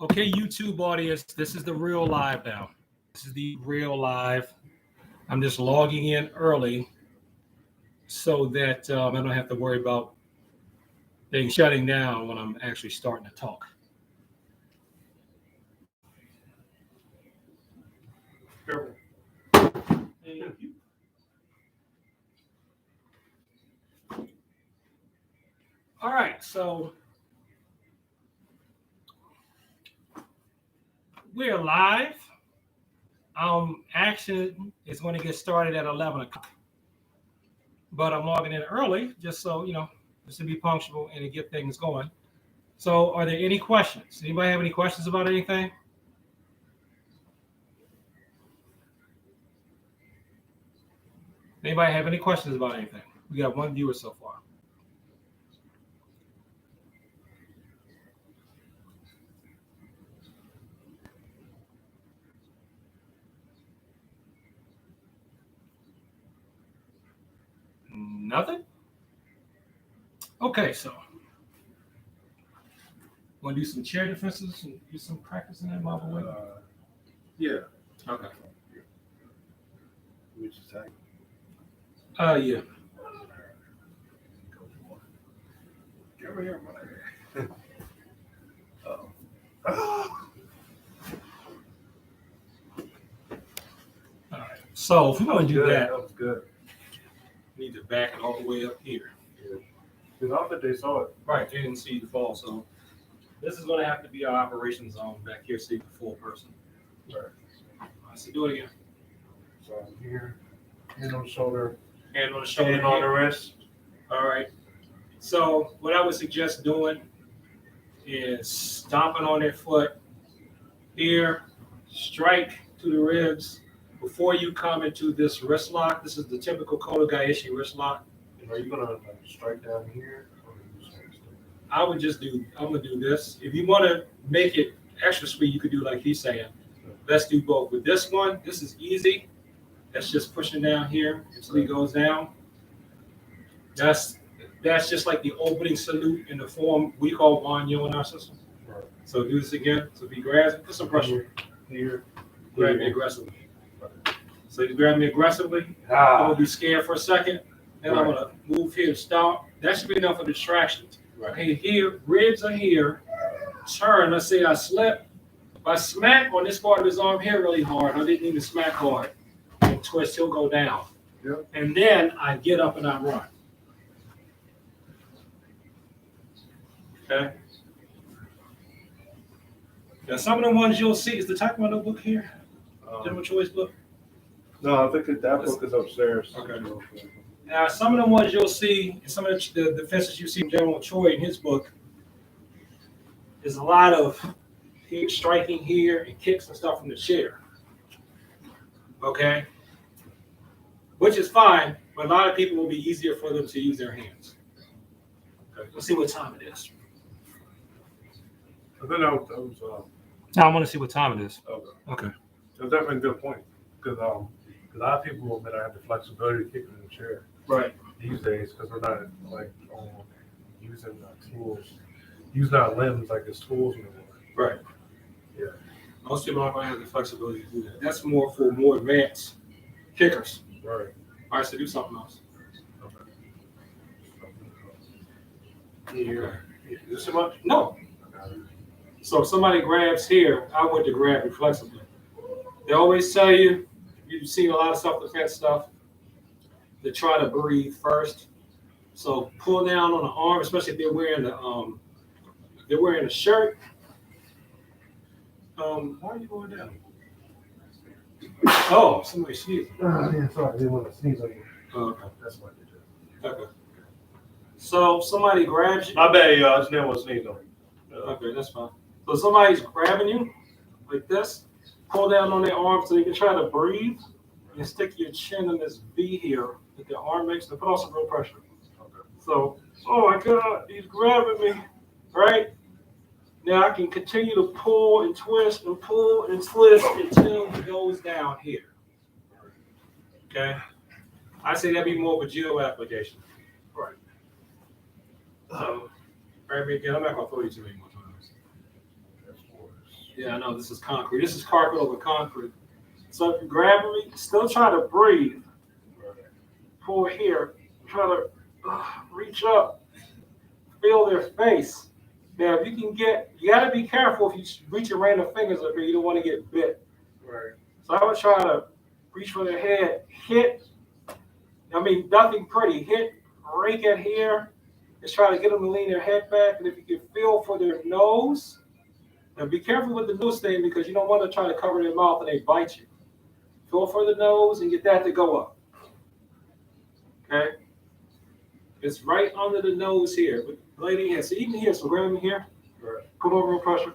Okay, YouTube audience, this is the real live now. This is the real live. I'm just logging in early so that I don't have to worry about things shutting down when I'm actually starting to talk. Careful. Thank you. All right, so we're live. Action is going to get started at 11 o'clock. But I'm logging in early just so, just to be punctual and to get things going. So are there any questions? Anybody have any questions about anything? Anybody have any questions about anything? We got one viewer so far. Nothing? Okay, so want to do some chair defenses and do some practice in that while we're waiting? Yeah. Okay. Which is tight. Yeah. Get over here, man. All right. So if we want to do that, was good. we need to back it all the way up here. Because I don't think they saw it. Right, they didn't see the fall, so this is going to have to be our operation zone back here, so you can full person. Right. All right, so do it again. So here, hand on the shoulder, Hand on the shoulder. hand on the wrist. All right. So what I would suggest doing is stomping on their foot here, strike to the ribs before you come into this wrist lock. This is the typical Kodo-Gaeshi wrist lock. And are you gonna strike down here? Or are you just gonna I'm gonna do this. If you want to make it extra sweet, you could do like he's saying. Let's do both. With this one, this is easy. That's just pushing down here until he goes down. That's just like the opening salute in the form we call Wanyo in our system. Right. So do this again. So if he grabs, put some pressure. Here. Grab me aggressively. So you grab me aggressively. I'm Ah. gonna be scared for a second. Then I'm gonna move here to start. That should be enough for distractions. Right. Okay, here, ribs are here. Turn. Let's say I slip. If I smack on this part of his arm here really hard, I didn't even smack hard. And twist, he'll go down. Yep. And then I get up and I run. Okay. Now some of the ones you'll see is the Taekwondo book here. General choice book. No, I think that book is upstairs. Okay. Now, some of the ones you'll see, some of the defenses you see in General Choi in his book, is a lot of striking here and kicks and stuff from the chair. Okay? Which is fine, but a lot of people will be easier for them to use their hands. Okay, let's see what time it is. I think that was Now, I want to see what time it is. okay. That's definitely a good point. Because a lot of people that have the flexibility to kick in the chair Right. these days because we're not like using tools, using our limbs like as tools anymore. Right. Yeah. Most people aren't going to have the flexibility to do that. That's more for more advanced kickers. Right. All right, so do something else. Okay. Here. Is this too much? No. So if somebody grabs here, I want to grab it flexibly. They always tell you, you've seen a lot of self-defense stuff, to try to breathe first. So pull down on the arm, especially if they're wearing a shirt. Why are you going down? Oh, somebody sneezed. Yeah, sorry, I didn't want to sneeze on you. Okay. That's what I did. Okay. So somebody grabs you. My bad, y'all. I just didn't want to sneeze on you. Okay, that's fine. So somebody's grabbing you like this. Pull down on their arm so you can try to breathe and stick your chin in this V here that their arm makes and put on some real pressure. Okay. So, oh my God, he's grabbing me, right? Now I can continue to pull and twist and pull and twist until he goes down here. Okay? I say that'd be more of a geo application. Right. So, grab me again. I'm not going to throw you too many more times. That's worse. Yeah, I know this is concrete. This is carpet over concrete. So if you grab me, still try to breathe. Pull here. Try to reach up. Feel their face. Now, if you can you got to be careful if you reach your random fingers up here. You don't want to get bit. Right. So I would try to reach for their head, hit. I mean, nothing pretty. Hit, rake it here. Just try to get them to lean their head back. And if you can feel for their nose, now be careful with the nose thing because you don't want to try to cover their mouth and they bite you. Feel for the nose and get that to go up. Okay? It's right under the nose here. But lady here, so even here, so grab me here. Right. Put over and pressure.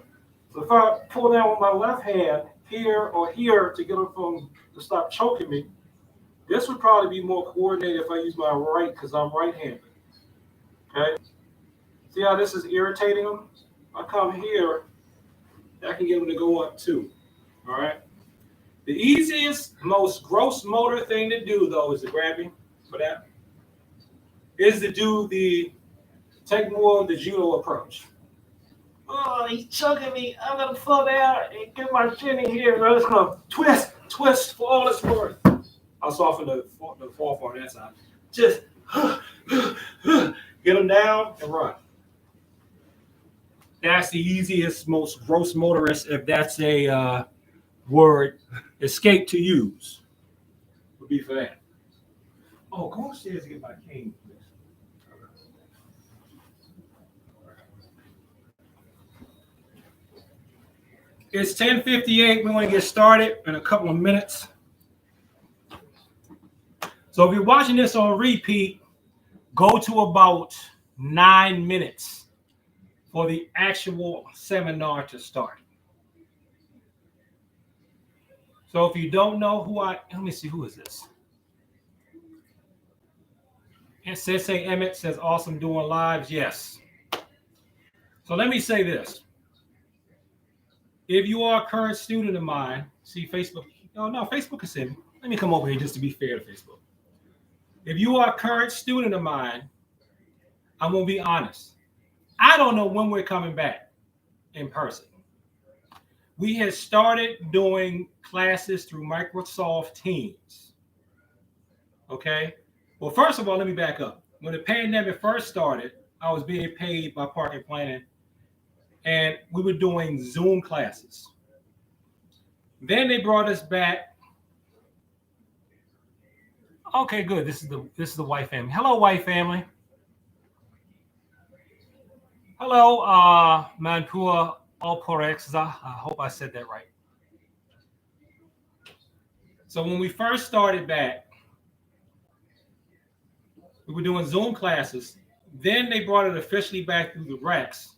So if I pull down with my left hand here or here to get them to stop choking me, this would probably be more coordinated if I use my right because I'm right-handed. Okay? See how this is irritating them? I come here, I can get them to go up too. All right? The easiest, most gross motor thing to do, though, is to grab me for that. Is to do take more of the judo approach. Oh, he's choking me. I'm going to fall down and get my chin in here. I'm just going to twist for all it's worth. I'll soften the fall on that side. Just get them down and run. That's the easiest, most gross motorist, if that's a word, escape to use, would be for that. Oh, go upstairs and get my cane, please. It's 10:58. We want to get started in a couple of minutes. So if you're watching this on repeat, go to about 9 minutes for the actual seminar to start. So if you don't know let me see, who is this? And Sensei Emmett says, awesome doing lives. Yes. So let me say this. If you are a current student of mine, see Facebook. Oh, no, Facebook can send me. Let me come over here just to be fair to Facebook. If you are a current student of mine, I'm going to be honest. I don't know when we're coming back in person. We had started doing classes through Microsoft Teams. Okay? Well, first of all, let me back up. When the pandemic first started, I was being paid by Parking Planning, and we were doing Zoom classes. Then they brought us back. Okay, good. This is the white family. Hello, white family. Hello, Manpua Alporexa. I hope I said that right. So when we first started back, we were doing Zoom classes. Then they brought it officially back through the Rex,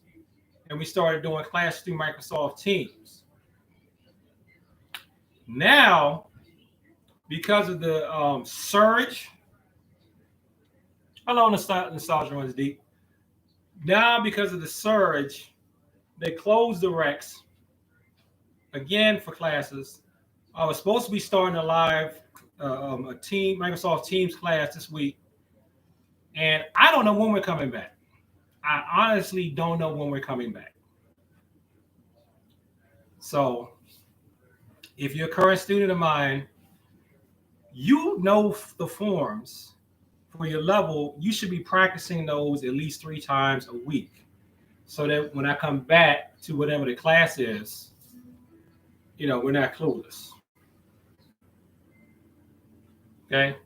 and we started doing classes through Microsoft Teams. Now, because of the surge, hello, Nostalgia Runs Deep. Now, because of the surge, they closed the Rex again for classes. I was supposed to be starting a live Microsoft Teams class this week, and I don't know when we're coming back. I honestly don't know when we're coming back. So, if you're a current student of mine, you know the forms for your level. You should be practicing those at least 3 times a week, so that when I come back to whatever the class is, we're not clueless. Okay?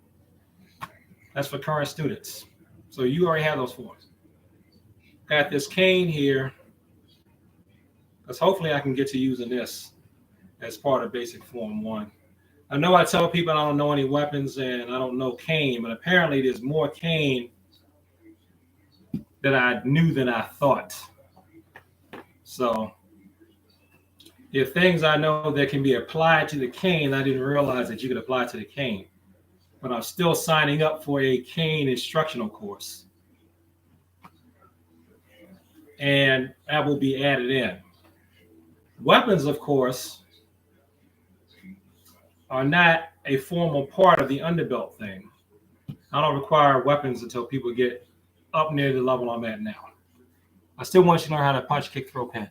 That's for current students. So you already have those forms. Got this cane here, because hopefully I can get to using this as part of basic form 1. I know I tell people I don't know any weapons and I don't know cane, but apparently there's more cane that I knew than I thought. So if things I know that can be applied to the cane, I didn't realize that you could apply to the cane. But I'm still signing up for a cane instructional course. And that will be added in. Weapons, of course, are not a formal part of the underbelt thing. I don't require weapons until people get up near the level I'm at now. I still want you to learn how to punch, kick, throw, pin.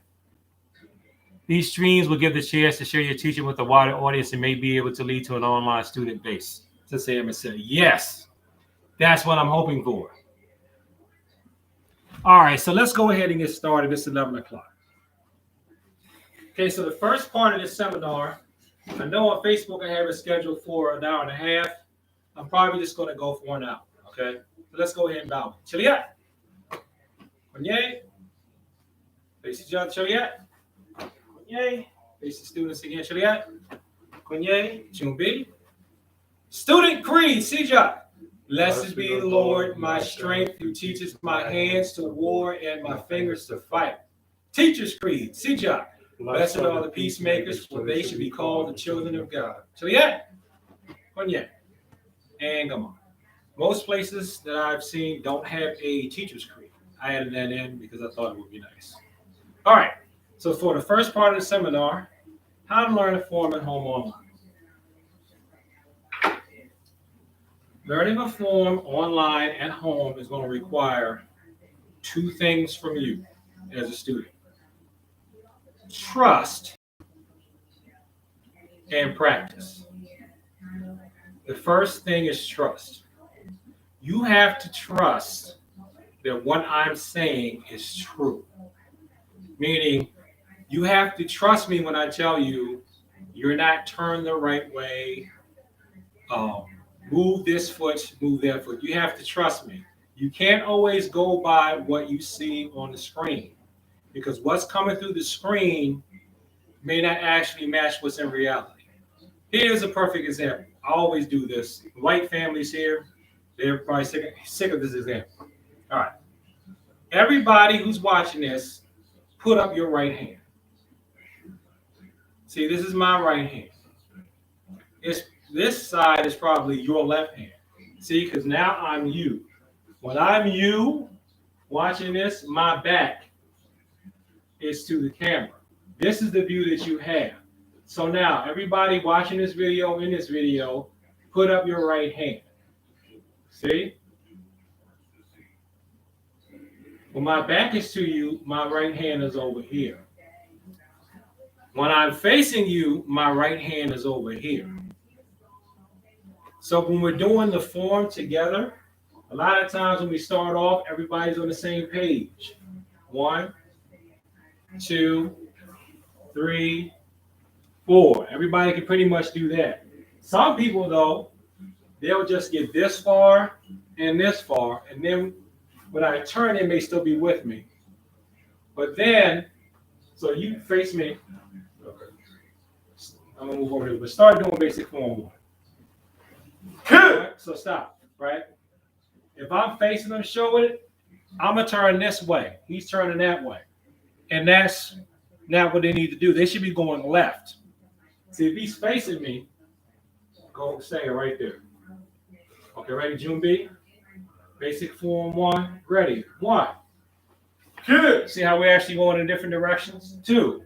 These streams will give the chance to share your teaching with a wider audience and may be able to lead to an online student base. To Sam and said, yes, that's what I'm hoping for. All right, so let's go ahead and get started. It's 11 o'clock. Okay, so the first part of this seminar, I know on Facebook I have it scheduled for an hour and a half. I'm probably just going to go for 1 hour, okay? So let's go ahead and bow. Chiliat. Konye. Face each other, Chiliat. Konye. Face the students again, Chiliat. Konye. Chumbi. Student Creed, Sija. Blessed be the Lord, my strength, who teaches my hands to war and my fingers to fight. Teachers Creed, Sija. Blessed are the peacemakers, for they should be called the children of God. Chiliat. Konye. And come on. Most places that I've seen don't have a teacher's creed. I added that in because I thought it would be nice. All right. So for the first part of the seminar, how to learn a form at home online. Learning a form online at home is going to require 2 things from you as a student. Trust and practice. The first thing is trust. You have to trust that what I'm saying is true. Meaning, you have to trust me when I tell you you're not turned the right way, move this foot, move that foot. You have to trust me. You can't always go by what you see on the screen because what's coming through the screen may not actually match what's in reality. Here's a perfect example. I always do this. White families here, they're probably sick of this example. All right. Everybody who's watching this, put up your right hand. See, this is my right hand. This side is probably your left hand. See, because now I'm you. When I'm you watching this, my back is to the camera. This is the view that you have. So now, everybody watching this video, in this video, put up your right hand. See? When my back is to you, my right hand is over here. When I'm facing you, my right hand is over here. So when we're doing the form together, a lot of times when we start off, everybody's on the same page. 1, 2, 3, 4. Everybody can pretty much do that. Some people, though, they'll just get this far and this far, and then when I turn, they may still be with me. But then, so you face me. Okay. I'm going to move over here, but start doing basic form 1. Right, so stop, right? If I'm facing him, showing it, I'm going to turn this way. He's turning that way. And that's not what they need to do. They should be going left. See, if he's facing me, go stay right there. Okay, ready, June B? Basic form 1, ready. 1. Good. See how we're actually going in different directions? 2.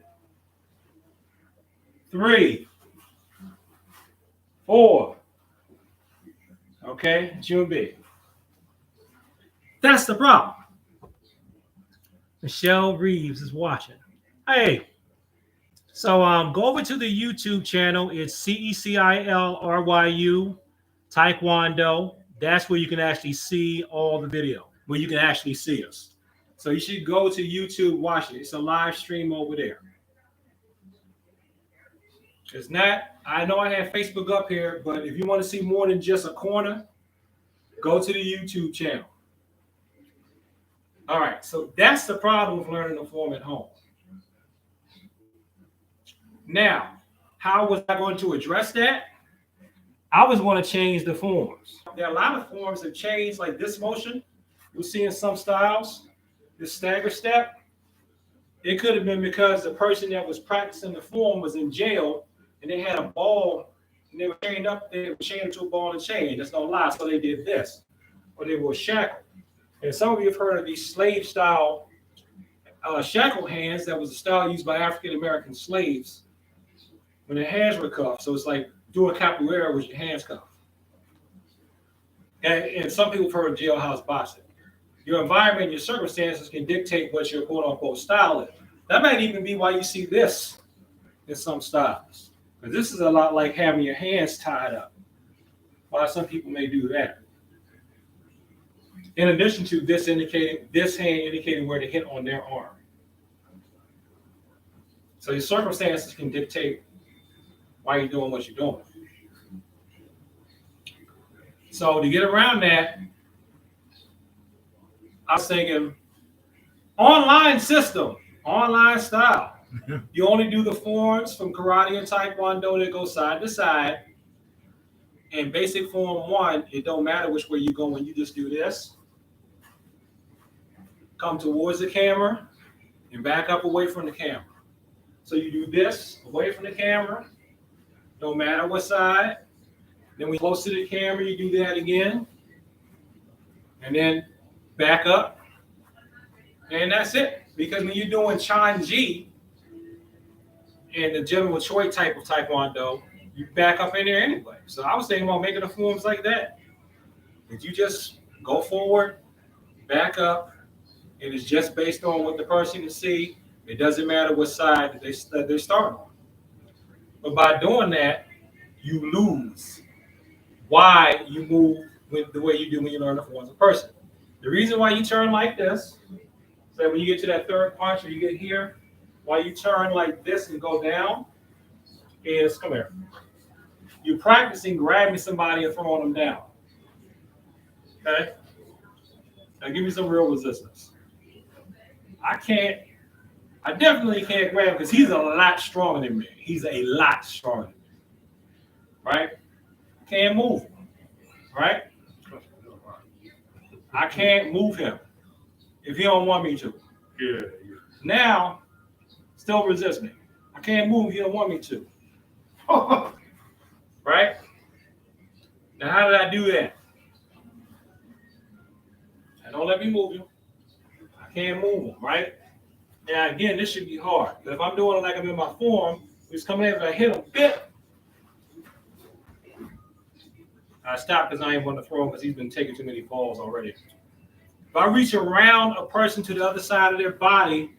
3. 4. Okay, June B. That's the problem. Michelle Reeves is watching. Hey. So go over to the YouTube channel. It's CECILRYU Taekwondo. That's where you can actually see all the video, where you can actually see us. So you should go to YouTube, watch it. It's a live stream over there. It's not, I know I have Facebook up here, but if you want to see more than just a corner, go to the YouTube channel. All right, so that's the problem with learning the form at home. Now, how was I going to address that? I was going to change the forms. There are a lot of forms that change, like this motion. You'll see in some styles, this stagger step. It could have been because the person that was practicing the form was in jail and they had a ball and they were chained up. They were chained to a ball and chain. That's no lie. So they did this, or they were shackled. And some of you have heard of these slave style shackle hands. That was a style used by African American slaves when their hands were cuffed. So it's like doing capoeira with your hands cuffed. And some people have heard of jailhouse boxing. Your environment, your circumstances can dictate what your quote unquote style is. That might even be why you see this in some styles. But this is a lot like having your hands tied up. Why some people may do that. In addition to this hand indicating where to hit on their arm. So your circumstances can dictate why you're doing what you're doing. So to get around that, I was thinking online system, online style. You only do the forms from karate and taekwondo that go side to side. In basic form 1, it don't matter which way you go when you just do this. Come towards the camera and back up away from the camera. So you do this away from the camera, no matter what side. Then when you close to the camera, you do that again. And then back up. And that's it. Because when you're doing Chan-Ji and the General Choi type of Taekwondo, you back up in there anyway. So I was thinking about making the forms like that. That you just go forward, back up, and it's just based on what the person can see. It doesn't matter what side that they start on. But by doing that, you lose why you move with the way you do when you learn the forms of person. The reason why you turn like this, so when you get to that third punch or you get here, why you turn like this and go down is, come here. You're practicing grabbing somebody and throwing them down. Okay? Now give me some real resistance. I definitely can't grab him because he's a lot stronger than me. He's a lot stronger than me. Right? Can't move him. Right? I can't move him if he don't want me to. Yeah. Now, still resist me. I can't move if he don't want me to. Right? Now, how did I do that? Now, don't let me move him. I can't move him, right? Now, again, this should be hard. But if I'm doing it like I'm in my form, just coming in, if I hit him, bit. I stop because I ain't want to throw him because he's been taking too many falls already. If I reach around a person to the other side of their body,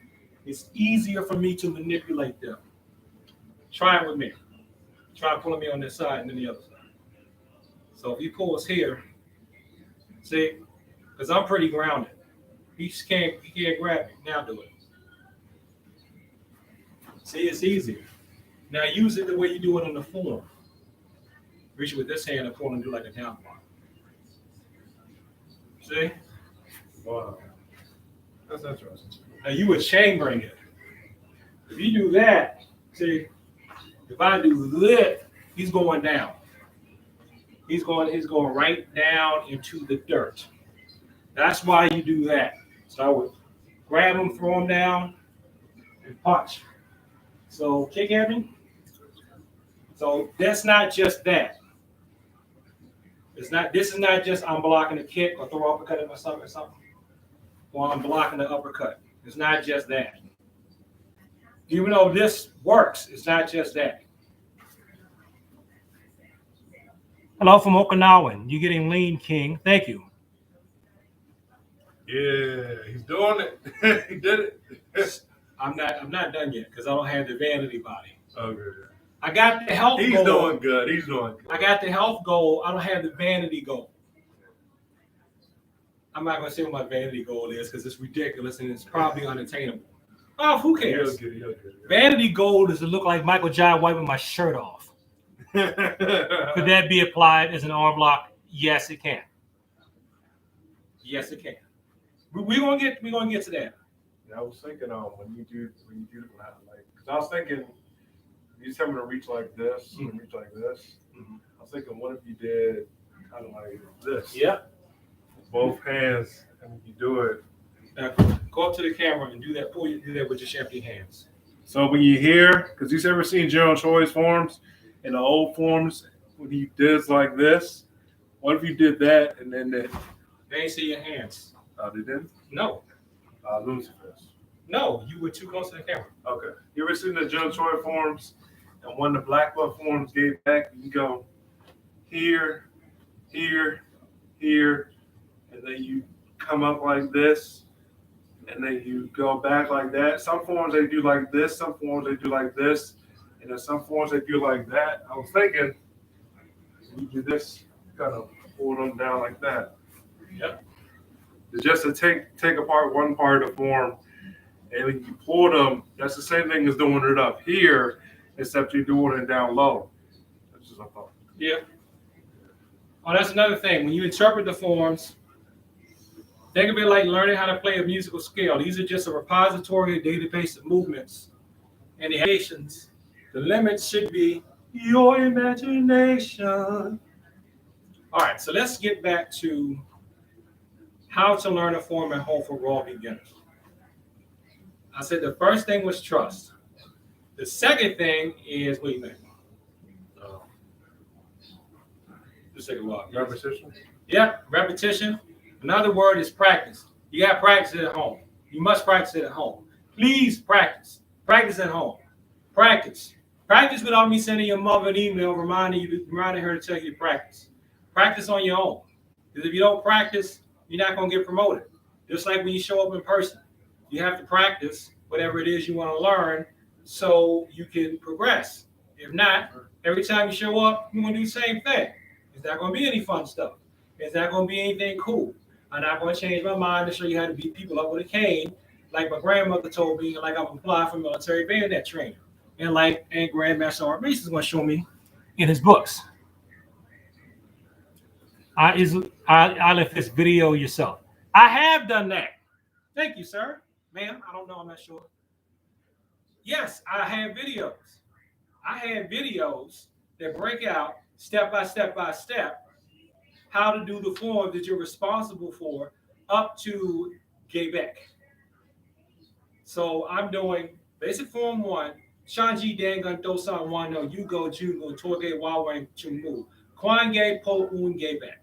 it's easier for me to manipulate them. Try it with me. Try pulling me on this side and then the other side. So if he pulls here, see, because I'm pretty grounded. He can't grab me. Now do it. See, it's easier. Now use it the way you do it in the form. Reach it with this hand and pull and do like a down bar. See? Wow. That's interesting. Now you would chambering it. If you do that, see, if I do this, he's going down. He's going right down into the dirt. That's why you do that. So I would grab him, throw him down, and punch. So kick at me. So that's not just that. This is not just I'm blocking a kick or throw uppercut in my stomach or something. Or I'm blocking the uppercut. It's not just that. Even though this works, it's not just that. Hello from Okinawan. You getting lean, King. Thank you. Yeah, he's doing it. He did it. I'm not done yet because I don't have the vanity body. Okay. I got the health goal. He's doing good. He's doing good. I got the health goal. I don't have the vanity goal. I'm not going to say what my vanity goal is because it's ridiculous and it's probably unattainable. Oh, who cares? He'll get it. Vanity goal is to look like Michael Jai White with my shirt off. Could that be applied as an arm lock? Yes, it can. Yes, it can. We're gonna get to that. Yeah, I was thinking when you do that, like, because I was thinking you tell me to reach like this and reach like this. Mm-hmm. I was thinking, what if you did kind of like this? Yeah. Both hands, and you do it. Now, go up to the camera and do that. Do that with your empty hands. So when you hear, because you've ever seen General Choi's forms in the old forms when he does like this, what if you did that and then that? They ain't see your hands. Oh, they didn't? No. Lucifer's. No, you were too close to the camera. Okay. You ever seen the General Choi forms and when the black belt forms gave back, you go here, here, here, and then you come up like this, and then you go back like that. Some forms they do like this, some forms they do like this, And then some forms they do like that. I was thinking, you do this, kind of pull them down like that. Yep. It's just to take apart one part of the form, and when you pull them, that's the same thing as doing it up here, except you're doing it down low. That's just a thought. Yeah. Oh, that's another thing. When you interpret the forms, think of it like learning how to play a musical scale. These are just a repository, a database of movements and the actions. The limit should be your imagination. All right, so let's get back to how to learn a form at home for raw beginners. I said the first thing was trust. The second thing is, what do you think? Just take a walk. Repetition? Yeah, repetition. Another word is practice. You got to practice it at home. You must practice it at home. Please practice. Practice at home. Practice. Practice without me sending your mother an email reminding her to tell you to practice. Practice on your own. Because if you don't practice, you're not going to get promoted. Just like when you show up in person. You have to practice whatever it is you want to learn so you can progress. If not, every time you show up, you're going to do the same thing. It's not going to be any fun stuff. It's not going to be anything cool. I'm not going to change my mind to show you how to beat people up with a cane, like my grandmother told me, and like I'm applying for military bayonet training, and like Grandmaster Art Mason is going to show me in his books. I left this video yourself. I have done that. Thank you, sir. Ma'am, I don't know. I'm not sure. Yes, I have videos. I have videos that break out step by step how to do the form that you're responsible for up to Quebec. So I'm doing basic form 1, Shanji Dangun Dosan Wano Yugo Jugo Torge Wawang Chumu Kwange Po Un Quebec.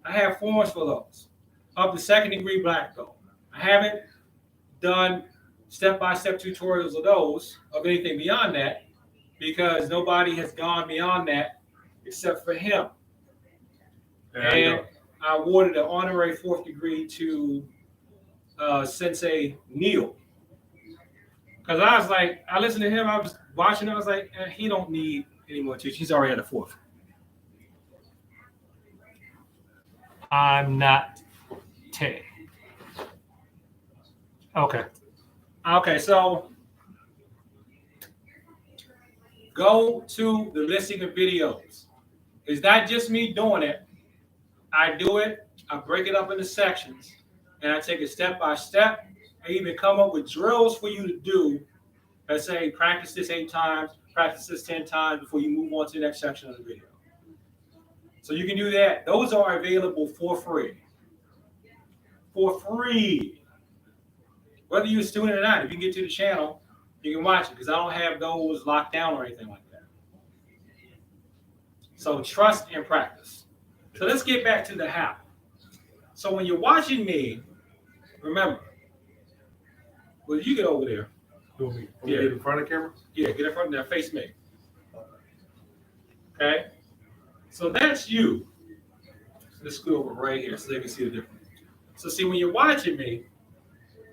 I have forms for those up to second degree black belt. I haven't done step-by-step tutorials of those, of anything beyond that, because nobody has gone beyond that except for him. And I awarded an honorary 4th degree to Sensei Neil. Because I was like, I listened to him, I was watching, I was like, he don't need any more teaching. He's already at a 4th. I'm not Tay. Okay, so go to the listing of videos. It's not just me doing it. I do it, I break it up into sections, and I take it step by step. I even come up with drills for you to do that say, practice this 8 times, practice this 10 times before you move on to the next section of the video. So you can do that. Those are available for free. For free. Whether you're a student or not, if you get to the channel, you can watch it because I don't have those locked down or anything like that. So trust and practice. So let's get back to the how. So when you're watching me, remember, well, you get over there. Yeah. Get in front of the camera? Yeah, get in front of there, face me. Okay? So that's you. Let's go over right here so they can see the difference. So see, when you're watching me,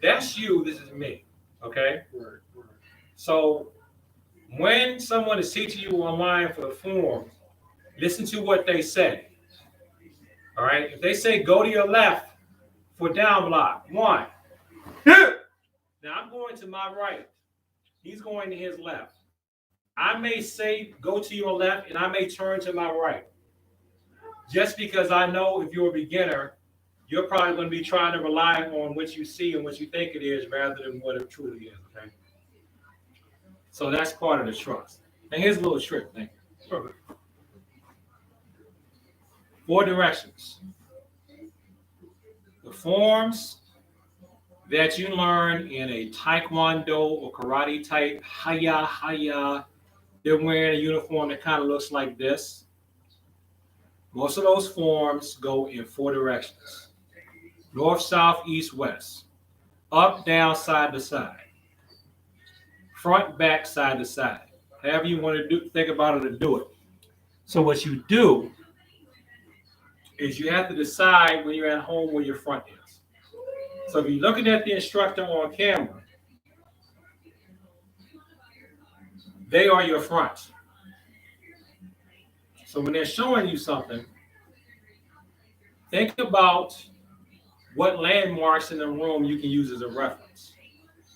that's you, this is me. Okay? Right. So when someone is teaching you online for the form, listen to what they say. All right? If they say go to your left for down block, 1. Now I'm going to my right. He's going to his left. I may say go to your left and I may turn to my right. Just because I know if you're a beginner, you're probably going to be trying to rely on what you see and what you think it is rather than what it truly is. Okay? So that's part of the trust. And here's a little trick thing. 4 directions. The forms that you learn in a taekwondo or karate type haya, they're wearing a uniform that kind of looks like this. Most of those forms go in 4 directions. North, south, east, west. Up, down, side to side. Front, back, side to side. However you want to think about it and do it. So what you do is you have to decide when you're at home where your front is. So if you're looking at the instructor on camera, They are your front. So when they're showing you something, think about what landmarks in the room you can use as a reference.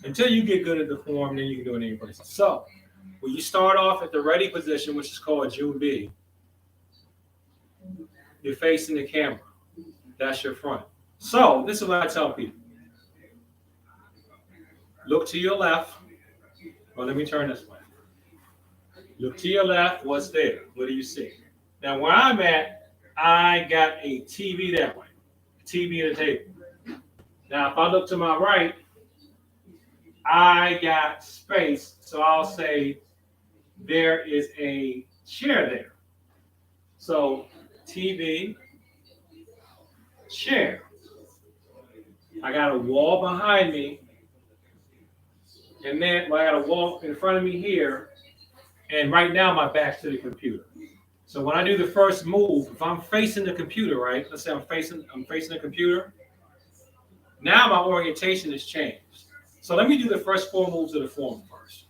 Until you get good at the form, then you can do it any place. So when you start off at the ready position, which is called June B, you're facing the camera. That's your front. So this is what I tell people. Look to your left. Well, let me turn this way. Look to your left. What's there? What do you see? Now, where I'm at, I got a TV that way. TV at the table. Now, if I look to my right, I got space. So I'll say there is a chair there. So TV, chair. I got a wall behind me. And then I got a wall in front of me here. And right now my back's to the computer. So when I do the first move, if I'm facing the computer, right? Let's say I'm facing the computer. Now my orientation has changed. So let me do the first 4 moves of the form first.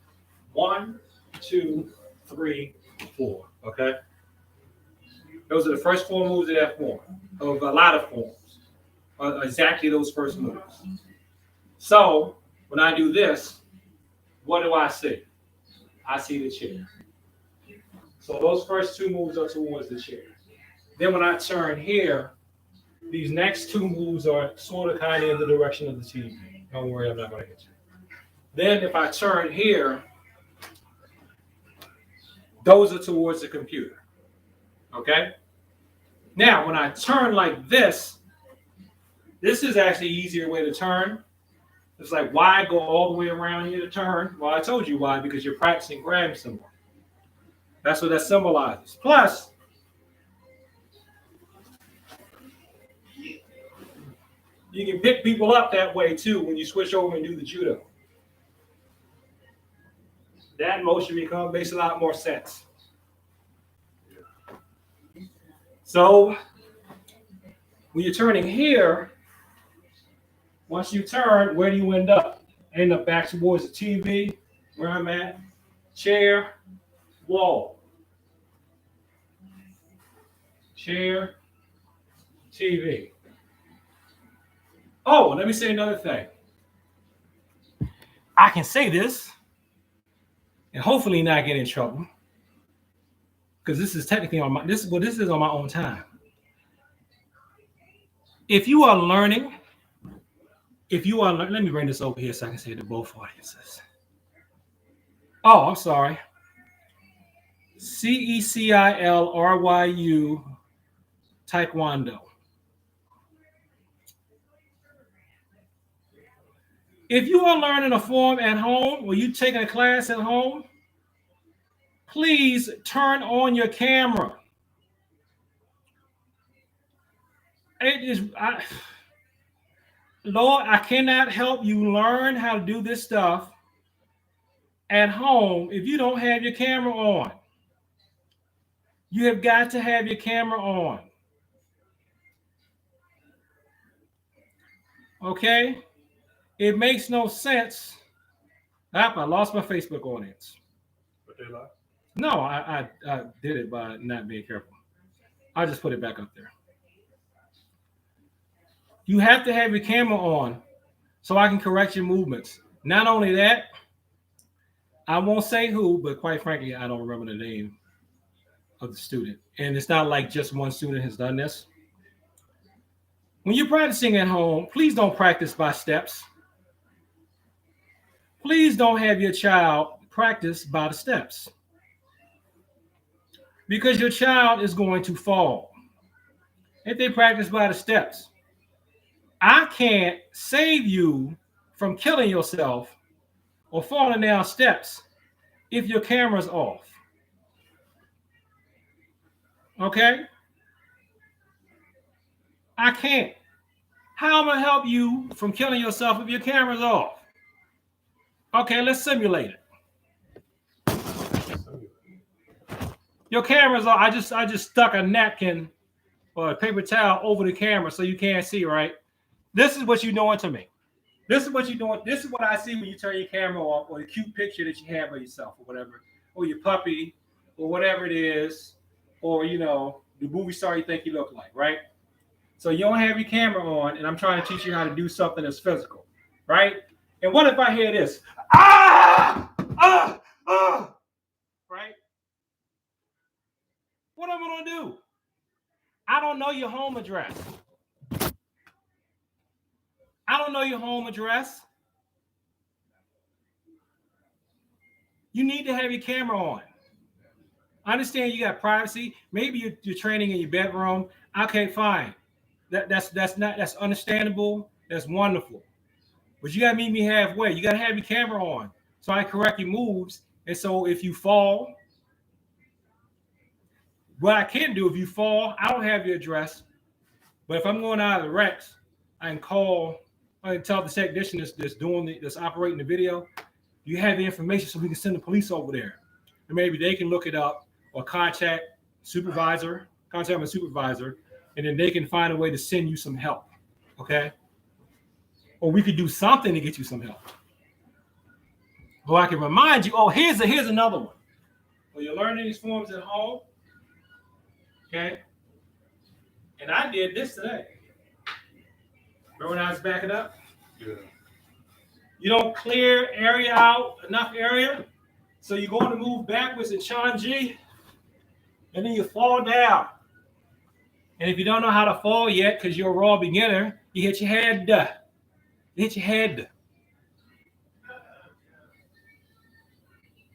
1, 2, 3, 4. Okay? Those are the first 4 moves of that form, of a lot of forms. Exactly those first moves. So when I do this, what do I see? I see the chair. So those first 2 moves are towards the chair. Then when I turn here, these next 2 moves are sort of kind of in the direction of the TV. Don't worry, I'm not going to hit you. Then if I turn here, those are towards the computer. Okay? Now, when I turn like this is actually an easier way to turn. It's like, why go all the way around here to turn? Well, I told you why, because you're practicing grabbing symbol. That's what that symbolizes. Plus, you can pick people up that way too when you switch over and do the judo. That motion makes a lot more sense. So when you're turning here, once you turn, where do you end up? End up back towards the TV, where I'm at, chair, wall. Chair, TV. Oh, let me say another thing. I can say this and hopefully not get in trouble, because this is technically on my this is on my own time. If you are learning, let me bring this over here so I can say it to both audiences. Oh, I'm sorry. CECILRYU Taekwondo. If you are learning a form at home or you taking a class at home, please turn on your camera. Lord, I cannot help you learn how to do this stuff at home if you don't have your camera on. You have got to have your camera on. Okay? It makes no sense. I lost my Facebook audience. But they lie. No, I did it by not being careful. I just put it back up there. You have to have your camera on so I can correct your movements. Not only that, I won't say who, but quite frankly, I don't remember the name of the student. And it's not like just one student has done this. When you're practicing at home, please don't practice by steps. Please don't have your child practice by the steps, because your child is going to fall if they practice by the steps. I can't save you from killing yourself or falling down steps if your camera's off. Okay? I can't. How am I help you from killing yourself if your camera's off? Okay, let's simulate it. Your camera's off. I just stuck a napkin or a paper towel over the camera so you can't see, right? This is what you're doing to me. This is what you're doing. This is what I see when you turn your camera off, or the cute picture that you have of yourself, or or your puppy or whatever it is, or the movie star you think you look like, right? So you don't have your camera on, and I'm trying to teach you how to do something that's physical, right? And what if I hear this? Ah! Ah! Ah! Right? What am I gonna do? I don't know your home address. I don't know your home address. You need to have your camera on. I understand you got privacy. Maybe you're training in your bedroom. Okay, fine. That's understandable. That's wonderful. But you gotta meet me halfway. You gotta have your camera on so I correct your moves. And so if you fall, what I can do if you fall, I don't have your address. But if I'm going out of the Rex, I can tell the technician that's operating the video, you have the information so we can send the police over there. And maybe they can look it up or contact my supervisor, and then they can find a way to send you some help. Okay? Or we could do something to get you some help. Or I can remind you, here's another one. Well, you're learning these forms at home. Okay? And I did this today. Remember when I was backing up? Yeah. You don't clear enough area, so you're going to move backwards in Chanji, and then you fall down. And if you don't know how to fall yet, because you're a raw beginner, you hit your head.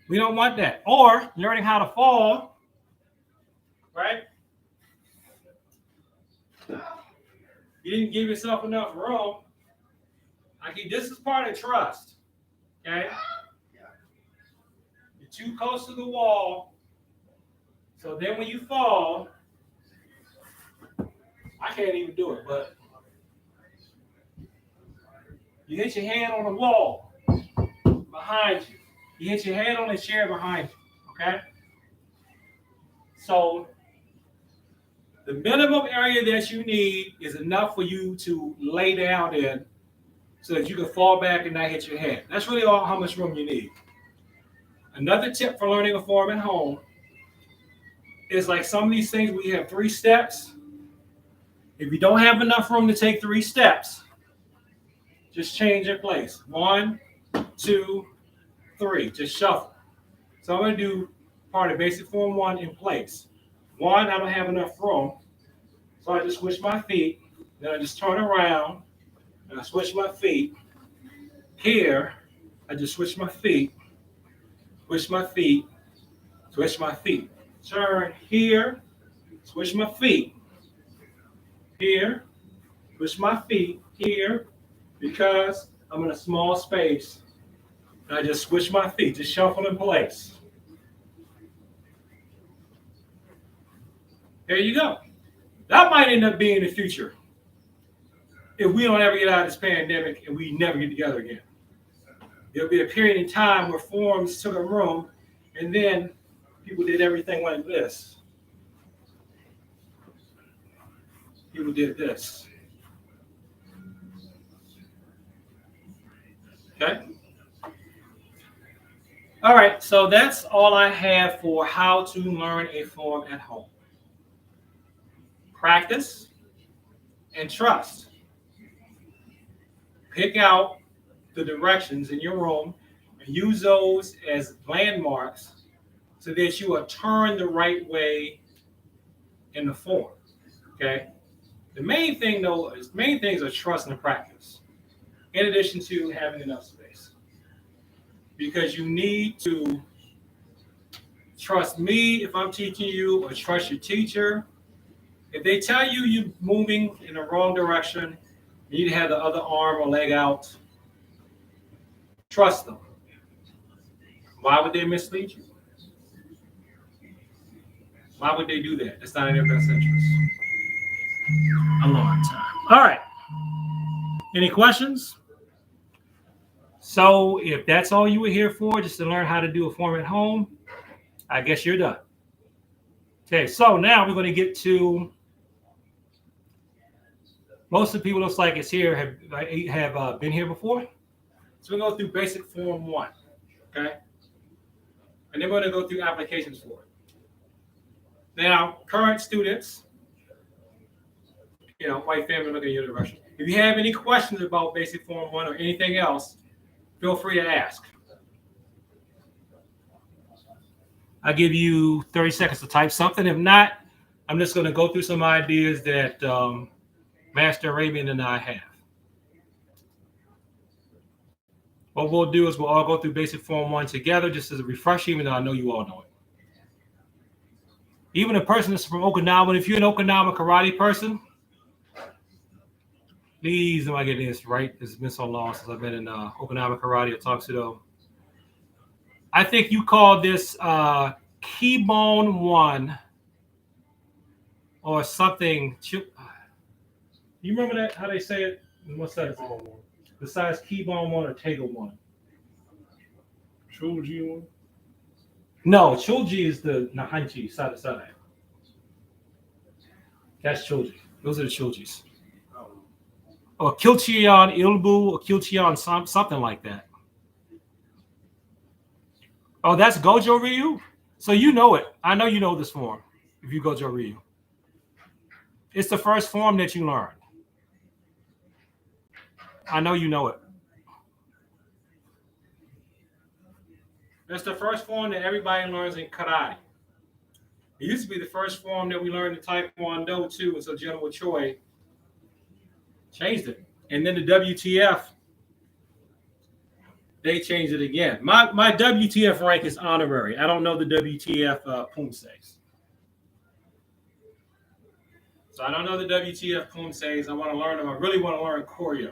We don't want that. Or learning how to fall, right? You didn't give yourself enough room. This is part of trust. Okay? You're too close to the wall. So then when you fall, I can't even do it, but you hit your hand on the wall behind you. You hit your head on the chair behind you, okay? So the minimum area that you need is enough for you to lay down in so that you can fall back and not hit your head. That's really all how much room you need. Another tip for learning a form at home is like some of these things we have 3 steps. If you don't have enough room to take 3 steps, just change your place. 1, 2, 3. Just shuffle. So I'm going to do part of basic form 1 in place. 1, I don't have enough room, so I just switch my feet. Then I just turn around and I switch my feet. Here, I just switch my feet, switch my feet, switch my feet. Turn here, switch my feet. Here, switch my feet here, because I'm in a small space. And I just switch my feet, just shuffle in place. There you go. That might end up being the future if we don't ever get out of this pandemic and we never get together again. There'll be a period in time where forms took a room and then people did everything like this. People did this. Okay? All right, so that's all I have for how to learn a form at home. Practice and trust. Pick out the directions in your room and use those as landmarks so that you are turned the right way in the form. Okay? The main things are trust and practice, in addition to having enough space. Because you need to trust me if I'm teaching you, or trust your teacher. If they tell you you're moving in the wrong direction, you need to have the other arm or leg out, trust them. Why would they mislead you? Why would they do that? That's not in their best interest. A long time. All right. Any questions? So if that's all you were here for, just to learn how to do a form at home, I guess you're done. Okay, so now we're going to get to, most of the people looks like it's here have been here before. So we're going to go through basic form 1. Okay. And then we're going to go through applications for it. Now, current students, white family looking at university. If you have any questions about Basic Form 1 or anything else, feel free to ask. I'll give you 30 seconds to type something. If not, I'm just going to go through some ideas that Master Arabian and I have. What we'll do is we'll all go through Basic Form 1 together just as a refresher, even though I know you all know it. Even a person that's from Okinawa, if you're an Okinawa karate person, please do I get this right. It's been so long since I've been in Okinawa karate or Tuxedo. I think you call this Keybone 1 or something. You remember that? How they say it? What's that? Besides Keybone 1 or Tego 1? Chuji 1? No, Choji is the Nahanchi side to side. That's Choji. Those are the Chojis. Or Kilchion Ilbu or Kilchion something like that. Oh, that's Gojo Ryu? So you know it. I know you know this form if you Gojo Ryu. It's the first form that you learn. I know you know it. That's the first form that everybody learns in karate. It used to be the first form that we learned in Taekwondo too, and so General Choi changed it. And then the WTF, they changed it again. My WTF rank is honorary. I don't know the WTF Pumseis. So I don't know the WTF Pumseis. I want to learn them. I really want to learn choreo.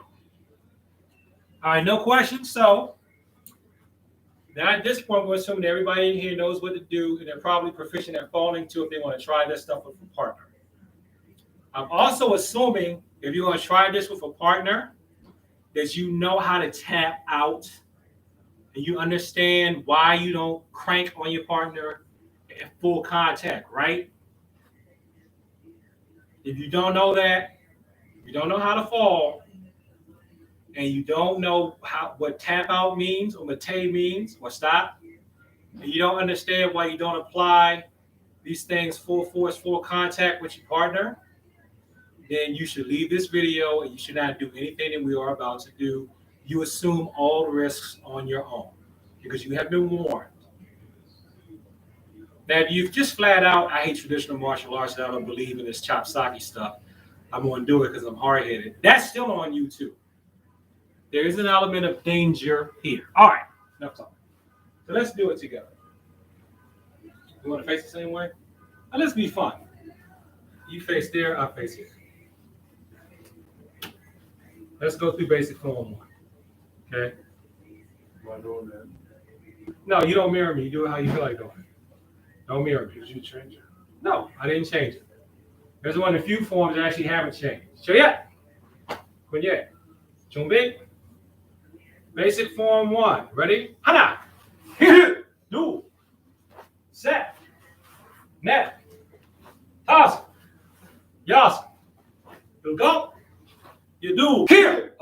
All right, no questions. So now at this point, we're assuming everybody in here knows what to do, and they're probably proficient at falling too if they want to try this stuff with a partner. I'm also assuming if you're going to try this with a partner, that you know how to tap out and you understand why you don't crank on your partner at full contact, right? If you don't know that, you don't know how to fall, and you don't know what tap out means or mate means or stop, and you don't understand why you don't apply these things full force, full contact with your partner, then you should leave this video and you should not do anything that we are about to do. You assume all risks on your own because you have been warned. Now, if you've just flat out, I hate traditional martial arts and I don't believe in this chop-saki stuff, I'm going to do it because I'm hard-headed. That's still on you too. There is an element of danger here. All right, enough talking. So let's do it together. You want to face the same way? Now, let's be fun. You face there, I face here. Let's go through Basic Form 1. Okay? Am I doing that? No, you don't mirror me. You do it how you feel like doing it. Don't mirror me. Did you change it? No, I didn't change it. There's one of the few forms that actually haven't changed. Shoya. Kunye. Chumbi. Basic Form 1. Ready? Hana. Do. Set. Net. Toss. Yas. You go. You do. Here.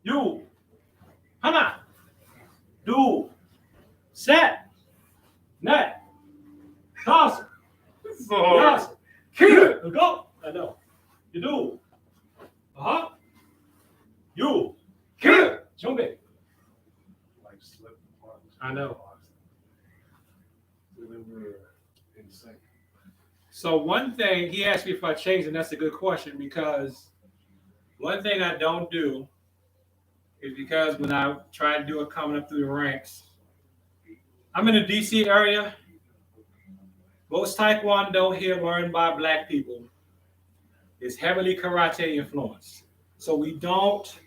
You. Hana. Do. Set. Net. Toss. Yas. Here. You go. I know. You do. You. Here. Jumbe. Like slip apart. I know. And then we're in sync. So one thing, he asked me if I changed, and that's a good question, because one thing I don't do is because when I try to do it coming up through the ranks, I'm in the DC area. Most Taekwondo here learned by Black people is heavily karate influenced. So we don't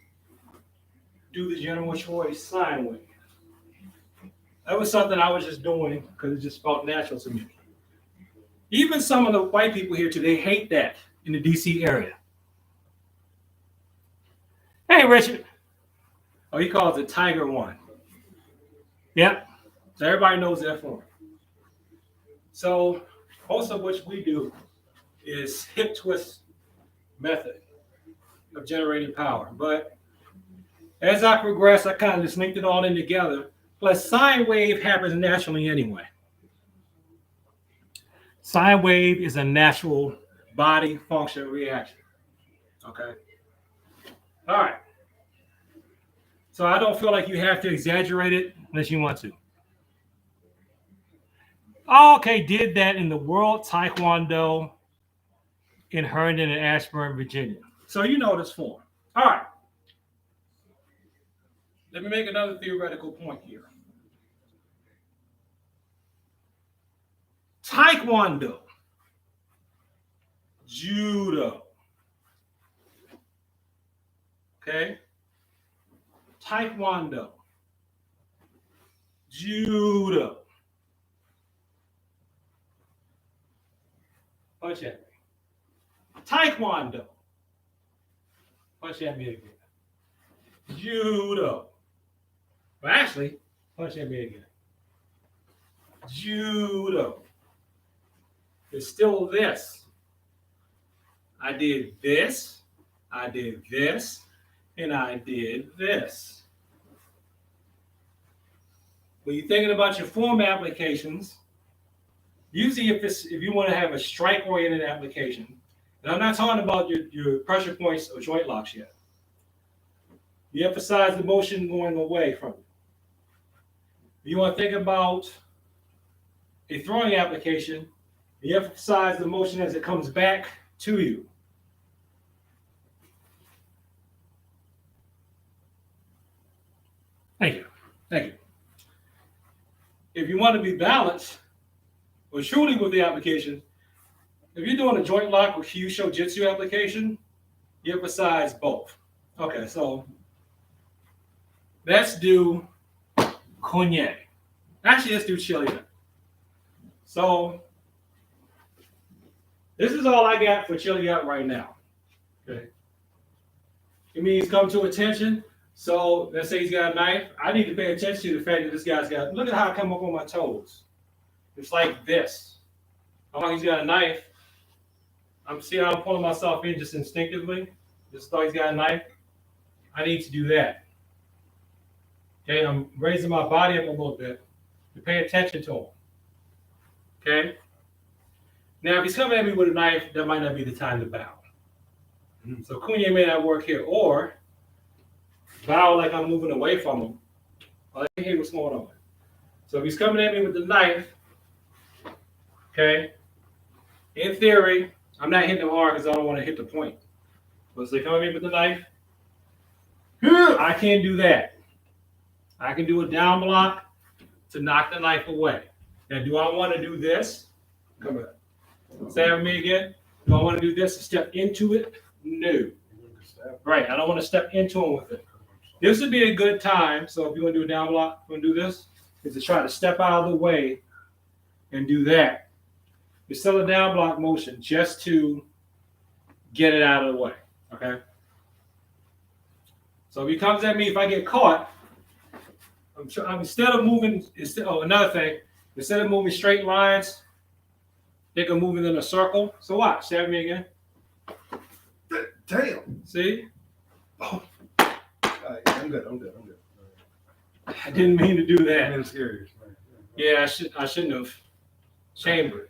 do the General Choi sign wing. That was something I was just doing because it just felt natural to me. Even some of the white people here today hate that in the DC area. Hey, Richard. Oh, he calls it Tiger 1. Yep. So everybody knows that form. So most of which we do is hip twist method of generating power. But as I progress, I kind of just linked it all in together Plus, sine wave happens naturally anyway. Sine wave is a natural body function reaction. Okay. All right. So I don't feel like you have to exaggerate it unless you want to. Okay, did that in the World Taekwondo in Herndon and Ashburn, Virginia. So you know this form. All right. Let me make another theoretical point here. Taekwondo, judo, okay? Taekwondo, judo. Punch at me. Taekwondo. Punch at me again. Judo. Well, actually, punch at me again. Judo. It's still this. I did this, I did this, and I did this. When you're thinking about your form applications, usually if you want to have a strike-oriented application, and I'm not talking about your pressure points or joint locks yet. You emphasize the motion going away from you. You want to think about a throwing application, you emphasize the motion as it comes back to you. Thank you. Thank you. If you want to be balanced, or truly with the application, if you're doing a joint lock or Kyusho Jitsu application, you emphasize both. Okay, so let's do Kunye. Actually, let's do Chilian. So this is all I got for Chilian right now. Okay. It means come to attention. So let's say he's got a knife. I need to pay attention to the fact that this guy's got, look at how I come up on my toes. It's like this. How long he's got a knife. I'm seeing how I'm pulling myself in just instinctively. Just thought he's got a knife. I need to do that. Okay, I'm raising my body up a little bit to pay attention to him. Okay? Now, if he's coming at me with a knife, that might not be the time to bow. So Kunye may not work here. Or bow like I'm moving away from him. Let me hear what's going on. So if he's coming at me with the knife, okay, in theory, I'm not hitting him hard because I don't want to hit the point. But if they come at me with the knife, I can't do that. I can do a down block to knock the knife away. Now, do I want to do this? Come on. Say it with me again. Do I want to do this and step into it? No. Right, I don't want to step into him with it. This would be a good time. So if you want to do a down block, you want to do this, is to try to step out of the way and do that. It's still a down block motion just to get it out of the way. Okay. So if he comes at me, if I get caught, instead of moving, another thing, instead of moving straight lines, they can move it in a circle. So watch, stab me again. Damn. See? Oh. I'm good. I didn't mean to do that. I'm serious. Yeah, I shouldn't have chambered.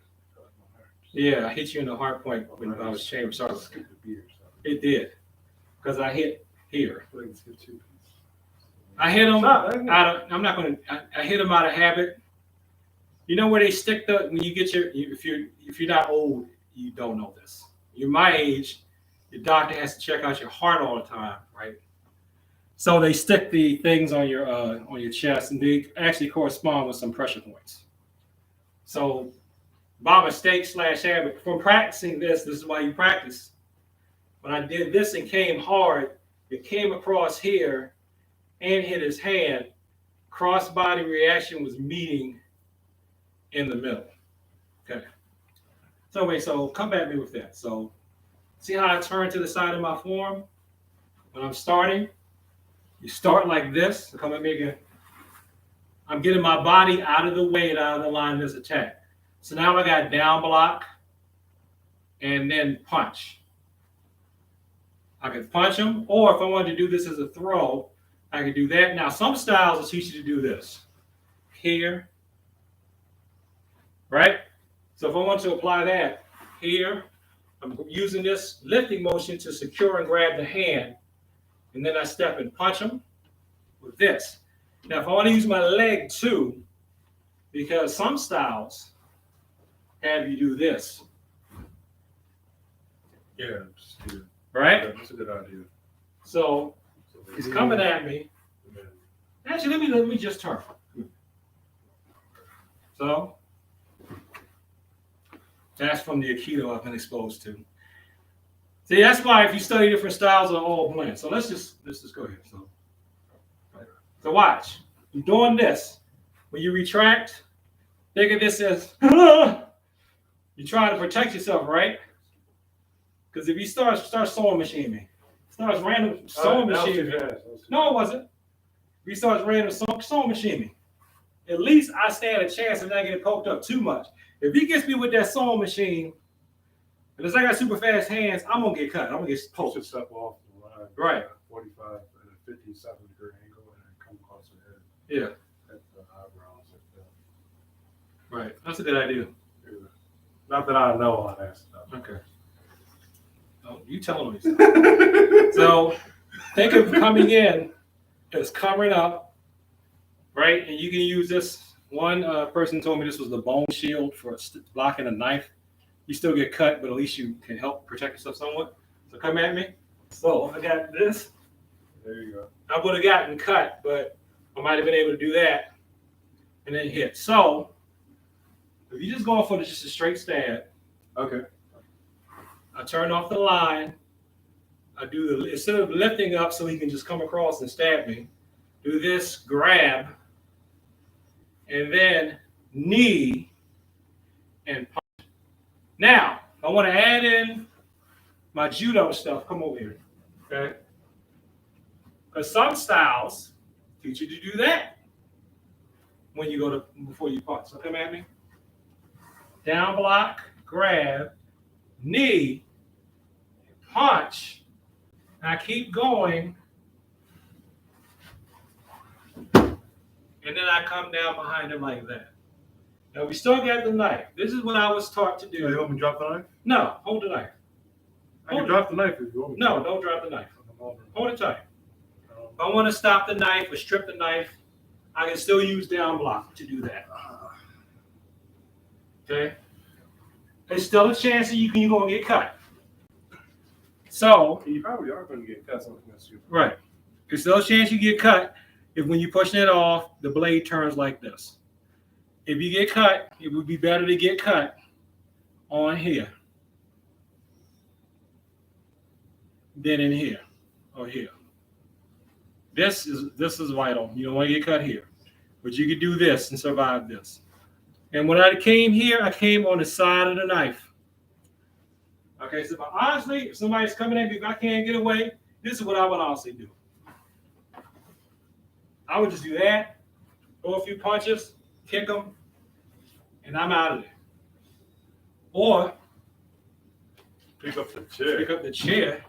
Yeah, I hit you in the heart point when I was chambered. Sorry. It did. Because I hit here. I hit him out of, I hit him out of habit. You know where they stick when you get if you're not old, you don't know this. You're my age, your doctor has to check out your heart all the time, right? So they stick the things on your chest, and they actually correspond with some pressure points. So by mistake / habit, from practicing this is why you practice. When I did this and came hard, it came across here and hit his hand. Cross-body reaction was meeting in the middle. Okay. So anyway, so come at me with that. So see how I turn to the side of my form? When I'm starting, you start like this. So come at me again. I'm getting my body out of the way and out of the line of this attack. So now I got down block and then punch. I can punch him, or if I wanted to do this as a throw, I could do that. Now, some styles will teach you to do this. here, right? So if I want to apply that here, I'm using this lifting motion to secure and grab the hand, and then I step and punch them with this. Now, if I want to use my leg too, because some styles have you do this, Yeah, right? that's a good idea. So he's coming at me. Actually, let me just turn. So that's from the Aikido I've been exposed to. See, that's why if you study different styles, they'll all blend. So let's just go here. So watch. You're doing this. When you retract, think of this as you're trying to protect yourself, right? Because if you start sewing machine me, starts random sewing machine me. No, it wasn't. If he starts random sewing machine me, at least I stand a chance of not getting poked up too much. If he gets me with that sewing machine, unless I got super fast hands, I'm gonna get cut. I'm gonna get poked. Just step off the line. Right. 45 at a 57-degree angle and then come across the head. Yeah. At the eyebrows. Right. That's a good idea. Yeah. Not that I know on that stuff. Okay. Oh, you telling me. So think of coming in as covering up, right? And you can use this. One person told me this was the bone shield for blocking a knife. You still get cut, but at least you can help protect yourself somewhat. So come at me. So I got this. There you go. I would have gotten cut, but I might have been able to do that and then hit. So if you're just going for just a straight stab, okay. I turn off the line. I do instead of lifting up so he can just come across and stab me, do this grab, and then knee and punch. Now, I want to add in my judo stuff. Come over here, okay? Because some styles teach you to do that when you go to before you punch. So come at me. Down block, grab, knee, punch. I keep going, and then I come down behind him like that. Now we still got the knife. This is what I was taught to do. You want me to drop the knife? No, hold the knife. I can drop the knife if you want me to. No, don't drop the knife. Hold it tight. If I want to stop the knife or strip the knife, I can still use down block to do that. Okay? There's still a chance that you're going to get cut. So, you probably are going to get cut. Right. There's still a chance you get cut if when you're pushing it off, the blade turns like this. If you get cut, it would be better to get cut on here than in here or here. This is vital. You don't want to get cut here. But you can do this and survive this. And when I came here, I came on the side of the knife. Okay, so honestly, if somebody's coming at me, if I can't get away, this is what I would honestly do. I would just do that, throw a few punches, kick them, and I'm out of there. Or pick up the chair. Pick up the chair.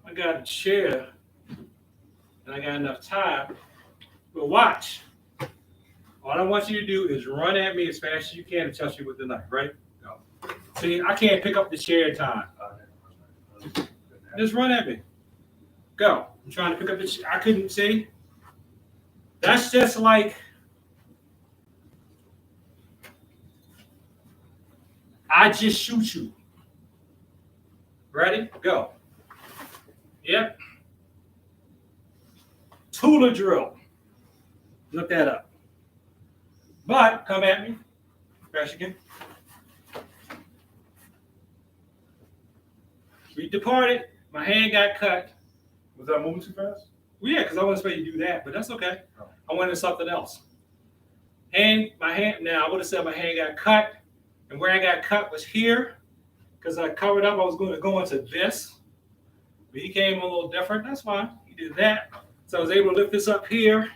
I got a chair, and I got enough time. But watch. All I want you to do is run at me as fast as you can and touch me with the knife, right? No. See, I can't pick up the chair in time. Just run at me. Go. I'm trying to pick up the chair. I couldn't see. That's just like I just shoot you. Ready? Go. Yep. Tula drill. Look that up. But come at me. Crash again. We departed. My hand got cut. Was that moving too fast? Well, yeah, because I wasn't supposed to do that, but that's okay. Oh. I wanted something else. My hand. Now I would have said my hand got cut, and where I got cut was here, because I covered up. I was going to go into this, but he came a little different. That's fine. He did that, so I was able to lift this up here,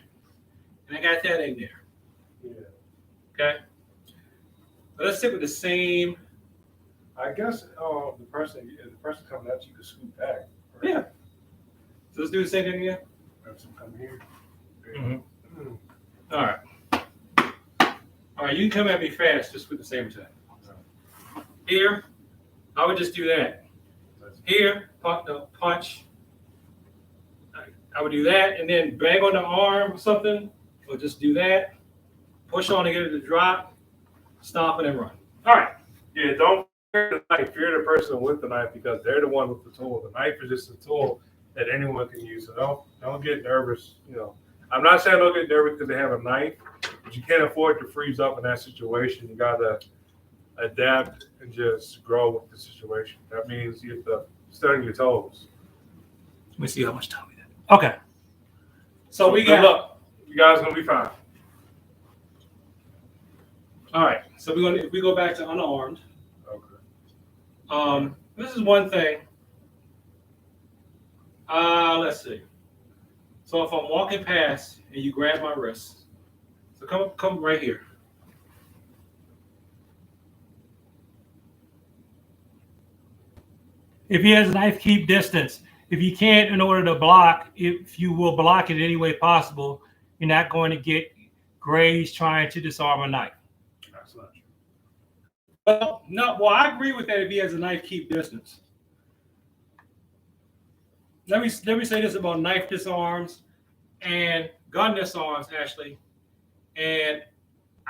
and I got that in there. Yeah. Okay. But let's stick with the same. I guess the person coming at you can scoot back. Right? Yeah. So let's do the same thing again. Have some come here. Mm-hmm. All right. All right, you can come at me fast just with the same attack. Here, I would just do that. Here, punch. I would do that, and then bang on the arm or something, or just do that. Push on to get it to drop, stomp, and then run. All right. Yeah, don't fear the knife. Fear the person with the knife because they're the one with the tool. The knife is just a tool that anyone can use. So don't get nervous. I'm not saying don't get nervous because they have a knife, but you can't afford to freeze up in that situation. You gotta adapt and just grow with the situation. That means you have to study your toes. Let me see how much time we got. Okay. So we got. Look, you guys gonna be fine. All right. So if we go back to unarmed. Okay. This is one thing. Let's see. So if I'm walking past and you grab my wrist, so come right here. If he has a knife, keep distance. If you can't, in order to block, if you will block it any way possible, you're not going to get grazed trying to disarm a knife. That's not true. Well, no. Well, I agree with that. If he has a knife, keep distance. Let me say this about knife disarms and gun disarms, actually. And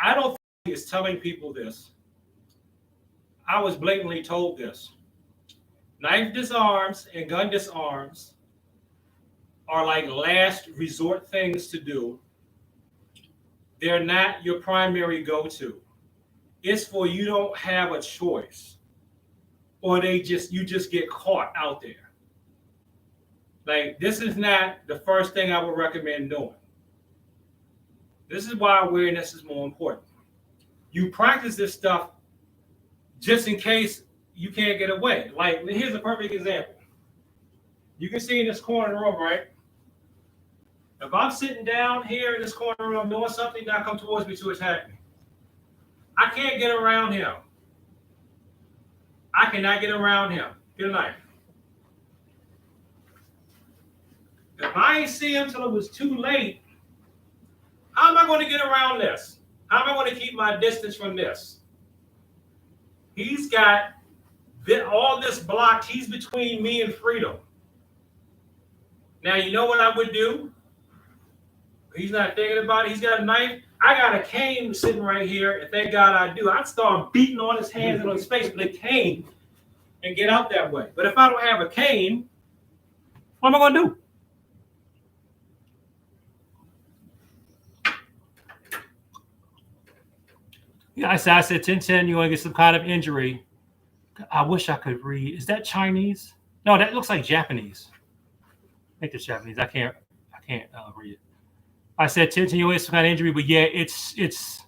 I don't think it's telling people this. I was blatantly told this. Knife disarms and gun disarms are like last resort things to do. They're not your primary go-to. It's for you don't have a choice, or you just get caught out there. Like, this is not the first thing I would recommend doing. This is why awareness is more important. You practice this stuff just in case you can't get away. Like, here's a perfect example. You can see in this corner of the room, right? If I'm sitting down here in this corner of the room doing something, now come towards me to attack me. I can't get around him. I cannot get around him. Get a knife. If I ain't see him till it was too late, how am I going to get around this? How am I going to keep my distance from this? He's got all this blocked. He's between me and freedom. Now, you know what I would do? He's not thinking about it. He's got a knife. I got a cane sitting right here, and thank God I do. I'd start beating on his hands and on his face with a cane and get out that way. But if I don't have a cane, what am I going to do? Yeah, I said 10-10, you want to get some kind of injury. I wish I could read. Is that Chinese? No, that looks like Japanese. I think it's Japanese. I can't read it. I said 10-10, you want to get some kind of injury, but yeah, it's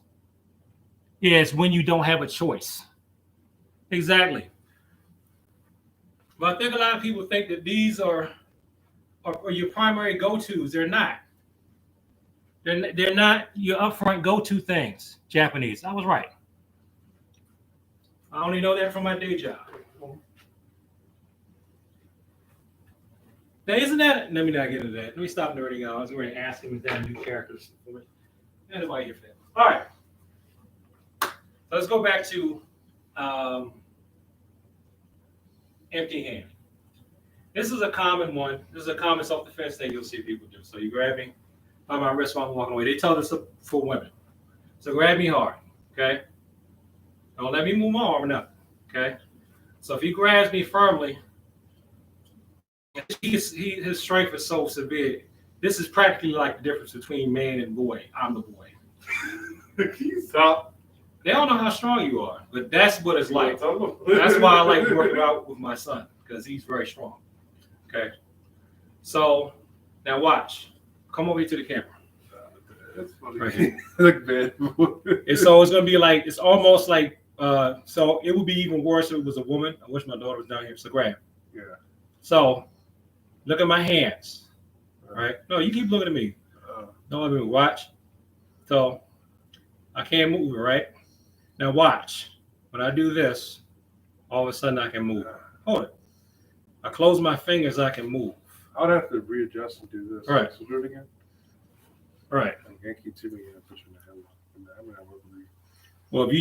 when you don't have a choice. Exactly. But I think a lot of people think that these are your primary go-tos. They're not. They're not your upfront go-to things. Japanese. I was right. I only know that from my day job. Now, isn't that? Let me not get into that. Let me stop nerding out. I was going to ask him if that new characters. Anybody here for that? All right. So let's go back to empty hand. This is a common one. This is a common self-defense thing you'll see people do. So you grab me by my wrist while I'm walking away. They tell this for women. So grab me hard, okay? Don't let me move my arm or nothing, okay? So if he grabs me firmly, his strength is so severe. This is practically like the difference between man and boy. I'm the boy. Stop. They don't know how strong you are, but that's what it's like. That's why I like working out with my son, because he's very strong. Okay. So now watch. Come over here to the camera. That's funny. Right. Look bad. And so it's gonna be like, it's almost like so it would be even worse if it was a woman. I wish my daughter was down here. So grab. Yeah. So look at my hands. All right. No, you keep looking at me. Don't let me watch. So I can't move, right? Now watch. When I do this, all of a sudden I can move. Hold it. I close my fingers, I can move. I would have to readjust and do this. All right. So do it again. Right. Like Yankee too, you know, put you in the headlock. I mean, I would believe. Well, if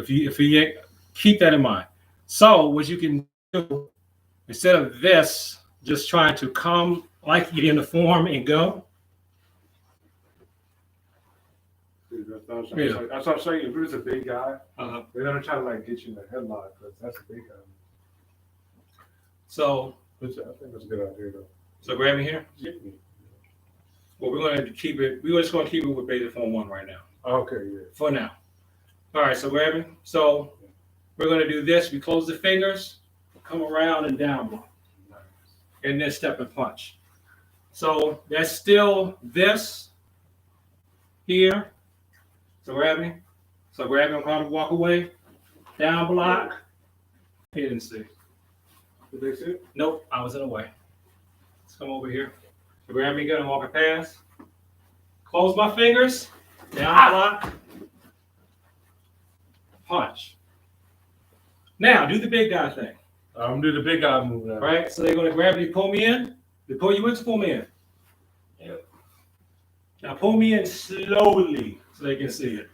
you yank, keep that in mind. So what you can do instead of this, just trying to come like you're in the form and go. That's what I'm saying. If it's a big guy, they're gonna try to like get you in the headlock because that's a big guy. So I think that's a good idea though. So grab me here. Well, we're going to keep it. We're just going to keep it with beta form 1 right now. Okay, yeah. For now. All right. So grab me. So we're going to do this. We close the fingers, come around and down block, and then step and punch. So that's still this here. So grab me. So grab me. I'm going to walk away. Down block. He didn't see. Did they see it? Nope. I was in the way. Let's come over here. So grab me again and walk it past. Close my fingers. Down block. Punch. Now do the big guy thing. I'm gonna do the big guy move now. Right? So they're gonna grab me, pull me in. They pull you in, pull me in. Yep. Now pull me in slowly so they can see it.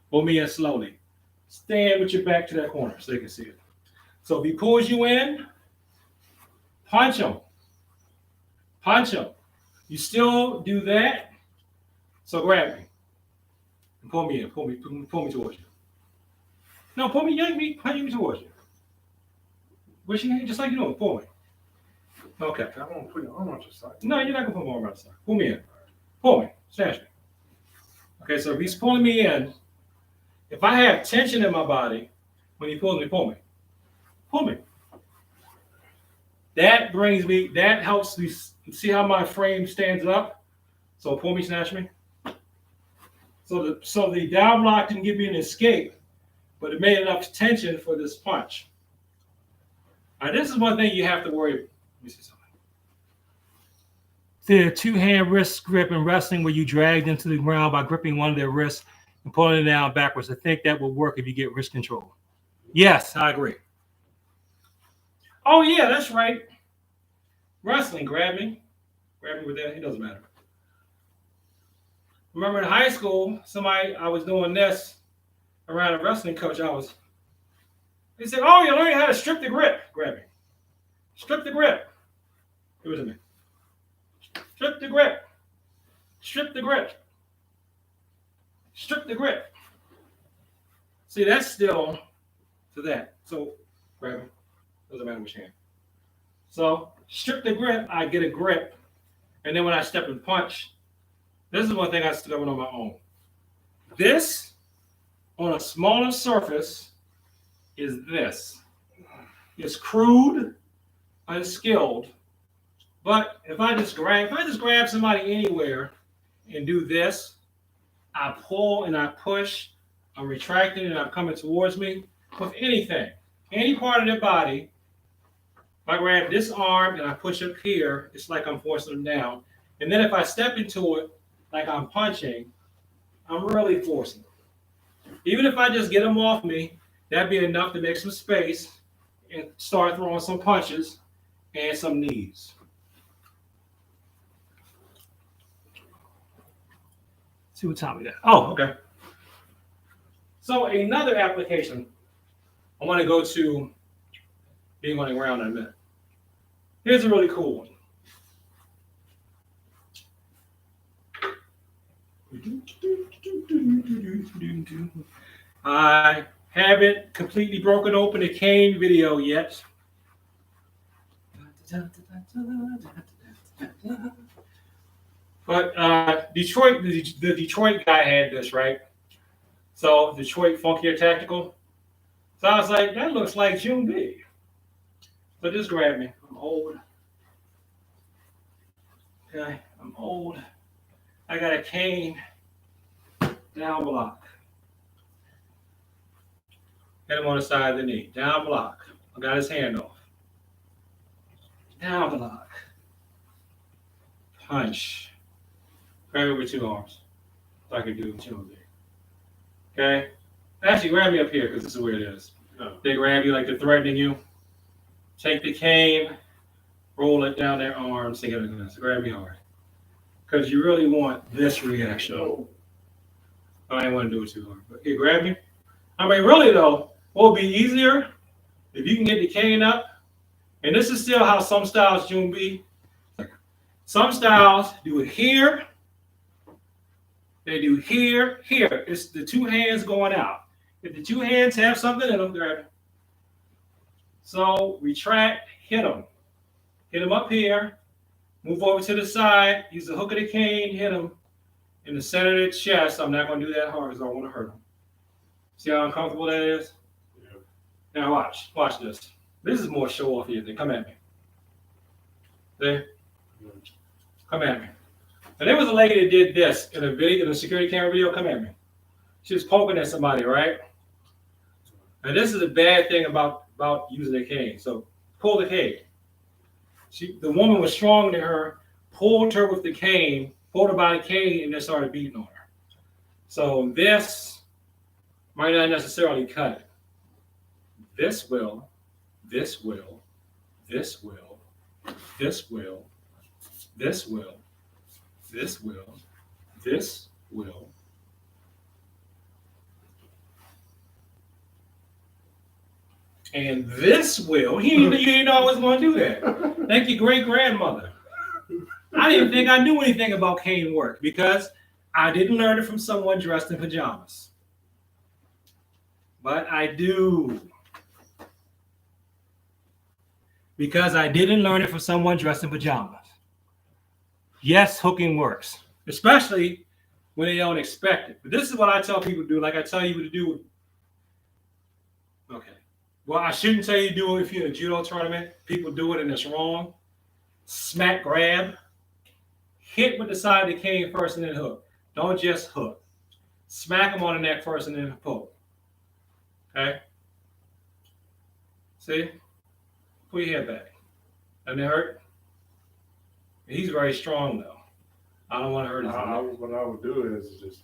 Pull me in slowly. Stand with your back to that corner so they can see it. So if he pulls you in, punch him. Punch him. You still do that. So grab me. And pull me in. Pull me towards you. No, pull me, yank me towards you. Wish you just like you doing. Pull me. Okay. I want to put your arm on your side. No, you're not gonna put my arm on the side. Pull me in. Pull me. Snatch me. Okay, so if he's pulling me in, if I have tension in my body, when he pulls me, pull me. Pull me. That helps me see how my frame stands up. So pull me, snatch me. So the down block didn't give me an escape, but it made enough tension for this punch. Now, this is one thing you have to worry about. Let me see something. The two-hand wrist grip in wrestling where you drag them to the ground by gripping one of their wrists and pulling it down backwards. I think that will work if you get wrist control. Yes, I agree. Oh, yeah, that's right. Wrestling, grab me with that. It doesn't matter. Remember in high school, I was doing this around a wrestling coach. He said, "Oh, you're learning how to strip the grip." Grab me. Strip the grip. Give it to me. Strip the grip. Strip the grip. Strip the grip. See, that's still to that. So grab me. Doesn't matter which hand. So strip the grip, I get a grip. And then when I step and punch, this is one thing I discovered on my own. This, on a smaller surface, is this. It's crude, unskilled. But if I just grab somebody anywhere and do this, I pull and I push, I'm retracting and I'm coming towards me. With anything, any part of their body, if I grab this arm and I push up here, it's like I'm forcing them down. And then if I step into it like I'm punching, I'm really forcing them. Even if I just get them off me, that'd be enough to make some space and start throwing some punches and some knees. See what time we got. Oh, okay. So another application, I want to go to being on the ground in a minute. Here's a really cool one. I haven't completely broken open the cane video yet. But Detroit, the Detroit guy had this, right? So Detroit Funkier Tactical. So I was like, that looks like June B. So just grab me. I'm old. Okay, I'm old. I got a cane. Down block. Hit him on the side of the knee. Down block. I got his hand off. Down block. Punch. Grab it with two arms. So I can do June B. Okay? Actually, grab me up here because this is where it is. Oh. They grab you like they're threatening you. Take the cane, roll it down their arms, so grab me hard. because you really want this reaction. I didn't want to do it too hard. But here, grab me. I mean, really though, what would be easier if you can get the cane up, and this is still how some styles June be. Some styles do it here. They do here, here. It's the two hands going out. If the two hands have something in them, grab it. So retract, hit them. Hit them up here. Move over to the side. Use the hook of the cane. Hit them in the center of the chest. I'm not going to do that hard because I don't want to hurt them. See how uncomfortable that is? Yeah. Now watch. Watch this. This is more show off here. Come at me. See? Come at me. And there was a lady that did this in a video, in a security camera video. Come at me. She was poking at somebody, right? And this is a bad thing about using a cane. So pull the cane. The woman was stronger than her, pulled her with the cane, pulled her by the cane, and then started beating on her. So this might not necessarily cut it. This will, this will, this will, this will, this will, this will, this will. And this will, you didn't know I was going to do that. Thank you, great-grandmother. I didn't think I knew anything about cane work because I didn't learn it from someone dressed in pajamas. But I do. Because I didn't learn it from someone dressed in pajamas. Yes, hooking works, especially when they don't expect it. But this is what I tell people to do, like I tell you to do. Okay. Well, I shouldn't tell you to do it if you're in a judo tournament. People do it and it's wrong. Smack, grab. Hit with the side of the cane first and then hook. Don't just hook. Smack them on the neck first and then poke. Okay? See? Pull your head back. Doesn't it hurt? He's very strong though. I don't want to hurt his neck. What I would do is just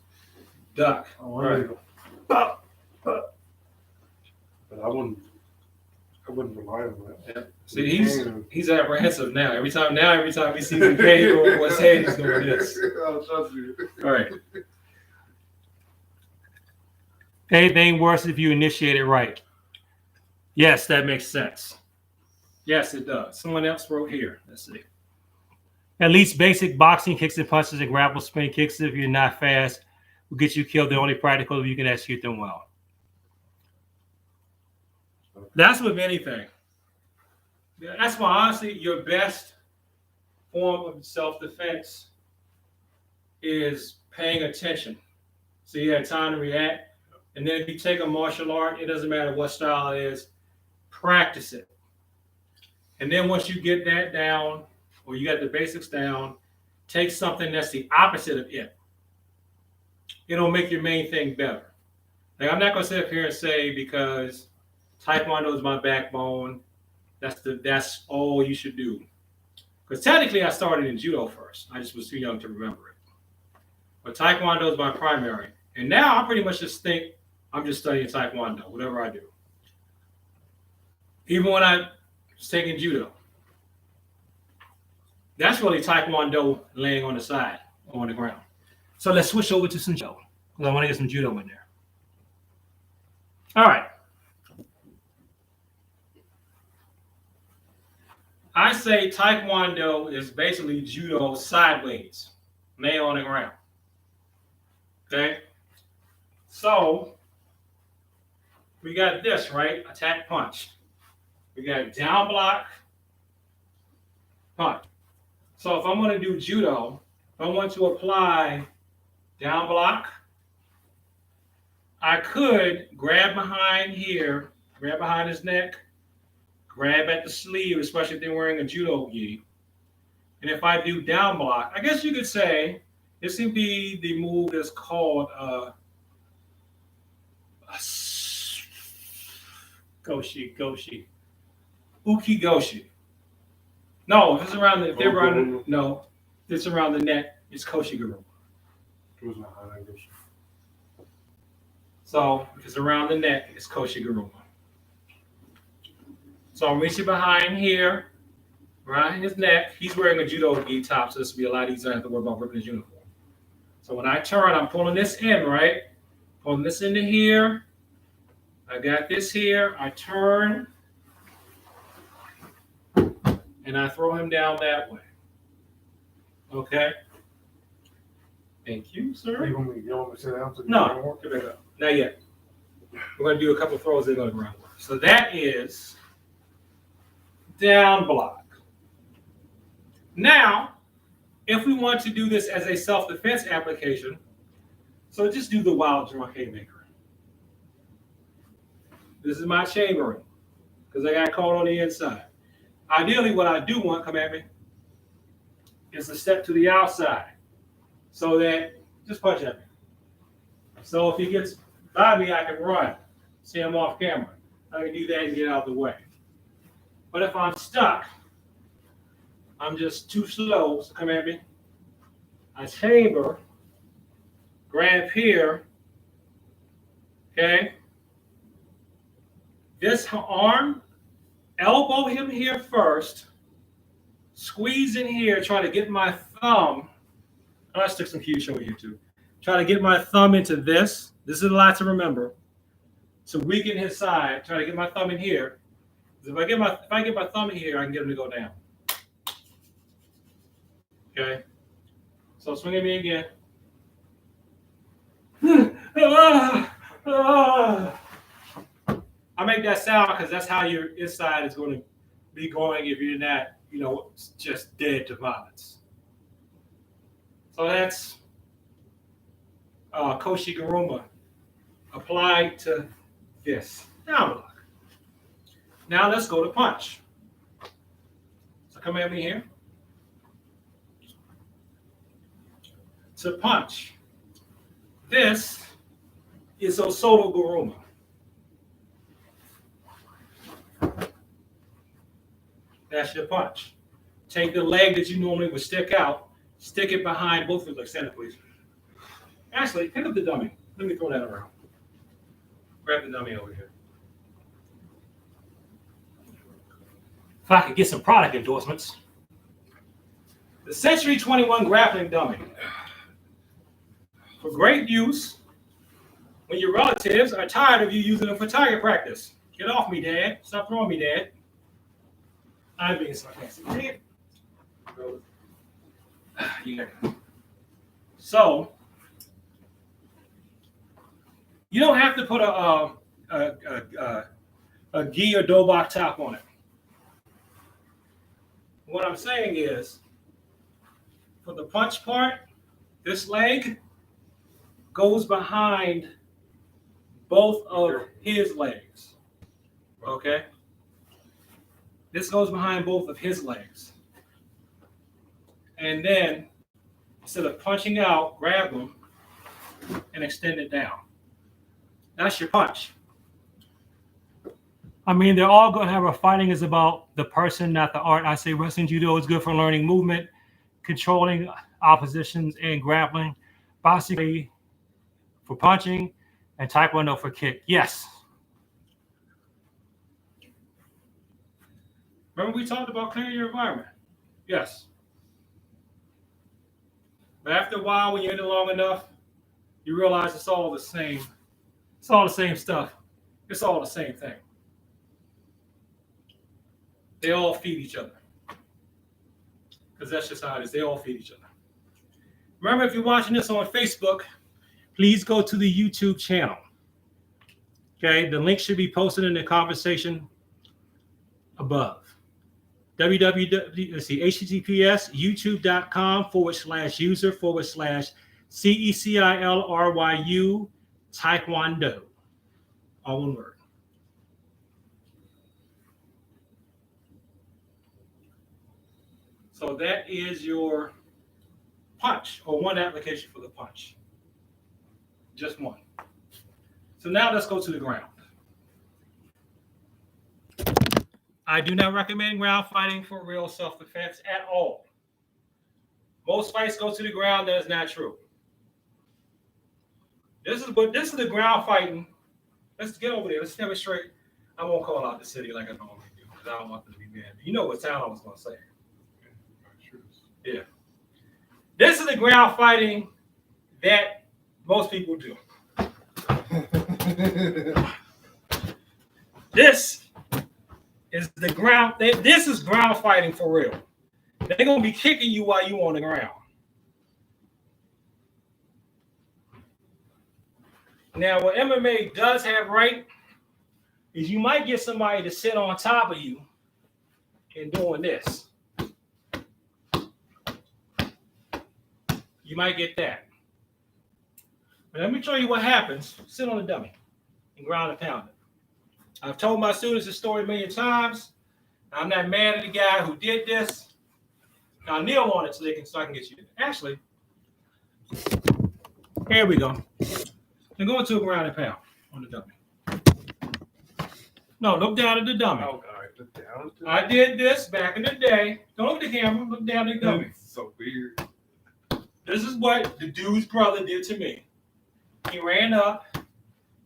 duck. Right. But I wouldn't rely on that. Yeah. See, he's apprehensive now. Every time he sees a cane go over his head, he's doing this. I'll trust you. All right. Anything worse if you initiate it right? Yes, that makes sense. Yes, it does. Someone else wrote here. Let's see. At least basic boxing kicks and punches and grapple spin kicks if you're not fast will get you killed. The only practical you can execute them well. That's with anything. That's why, honestly, your best form of self-defense is paying attention. So you have time to react. And then if you take a martial art, it doesn't matter what style it is, practice it. And then once you get that down, or you got the basics down, take something that's the opposite of it. It'll make your main thing better. Like, I'm not going to sit up here and say because Taekwondo is my backbone, that's all you should do. Because technically I started in judo first. I just was too young to remember it. But Taekwondo is my primary. And now I pretty much just think I'm just studying Taekwondo, whatever I do. Even when I was taking judo. That's really Taekwondo laying on the side, on the ground. So let's switch over to some judo. Because I want to get some judo in there. All right. I say Taekwondo is basically judo sideways, laying on the ground. Okay? So, we got this, right? Attack, punch. We got down block, punch. So if I'm going to do judo, if I want to apply down block, I could grab behind here, grab behind his neck, grab at the sleeve, especially if they're wearing a judo gi. And if I do down block, I guess you could say this would be the move that's called goshi, uki goshi. No, if it's around the, if they're around, no, if it's around the neck, it's koshiguru. So if it's around the neck, it's koshiguru. So I'm reaching behind here, around his neck. He's wearing a judo gi top, so this will be a lot easier. I don't have to worry about ripping his uniform. So when I turn, I'm pulling this in, right? Pulling this into here. I got this here. I turn, and I throw him down that way. Okay? Thank you, sir. You want me to sit down? No, get back up. Not yet. We're going to do a couple throws. They're going to ground. So that is down block. Now, if we want to do this as a self-defense application, so just do the wild drunk haymaker. This is my chambering because I got caught on the inside. Ideally, what I do want, come at me, is to step to the outside so that, just punch at me. So if he gets by me, I can run, see him off camera. I can do that and get out of the way. But if I'm stuck, I'm just too slow, so come at me. I chamber, grab here, okay? This arm, elbow him here first, squeeze in here, try to get my thumb. I stick some Q show here too. Try to get my thumb into this. This is a lot to remember. To weaken his side, try to get my thumb in here. If I get my thumb in here, I can get him to go down. Okay. So swing at me again. I make that sound because that's how your inside is going to be going if you're not, just dead to violence. So that's Koshi-Garuma applied to this down block. Now let's go to punch. So come at me here. To punch. This is Osoto-Garuma. That's your punch. Take the leg that you normally would stick out, stick it behind both of your legs. Stand up, please. Actually, pick up the dummy. Let me throw that around. Grab the dummy over here. If I could get some product endorsements. The Century 21 grappling dummy. For great use when your relatives are tired of you using them for target practice. Get off me, Dad. Stop throwing me, Dad. I'm being sarcastic. Yeah. So, you don't have to put a gi or dobok top on it. What I'm saying is, for the punch part, this leg goes behind both of his legs. Okay? This goes behind both of his legs. And then, instead of punching out, grab them and extend it down. That's your punch. I mean, they're all going to have a fighting is about the person, not the art. I say wrestling judo is good for learning movement, controlling oppositions, and grappling. Boxing for punching, and taekwondo for kick. Yes. Remember we talked about clearing your environment? Yes. But after a while, when you're in it long enough, you realize it's all the same. It's all the same stuff. It's all the same thing. They all feed each other. Because that's just how it is. They all feed each other. Remember, if you're watching this on Facebook, please go to the YouTube channel. Okay, the link should be posted in the conversation above. https youtube.com/user/CECILRYU Taekwondo. All one word. So that is your punch, or one application for the punch. Just one. So now let's go to the ground. I do not recommend ground fighting for real self-defense at all. Most fights go to the ground. That is not true. This is the ground fighting. Let's get over there. Let's demonstrate. I won't call out the city like I normally do because I don't want them to be mad. You know what town I was going to say. Yeah. This is the ground fighting that most people do. This is the ground. This is ground fighting for real. They're gonna be kicking you while you on the ground. Now, what MMA does have right is you might get somebody to sit on top of you and doing this. You might get that. But let me show you what happens. Sit on a dummy and ground and pound it. I've told my students this story a million times. I'm not mad at the guy who did this. Now kneel on it so I can get you. Actually, here we go. Now go into a ground and pound on the dummy. No, look down at the dummy. Oh, all right, look down. I did this back in the day. Don't look at the camera. Look down at the dummy. So weird. This is what the dude's brother did to me. He ran up.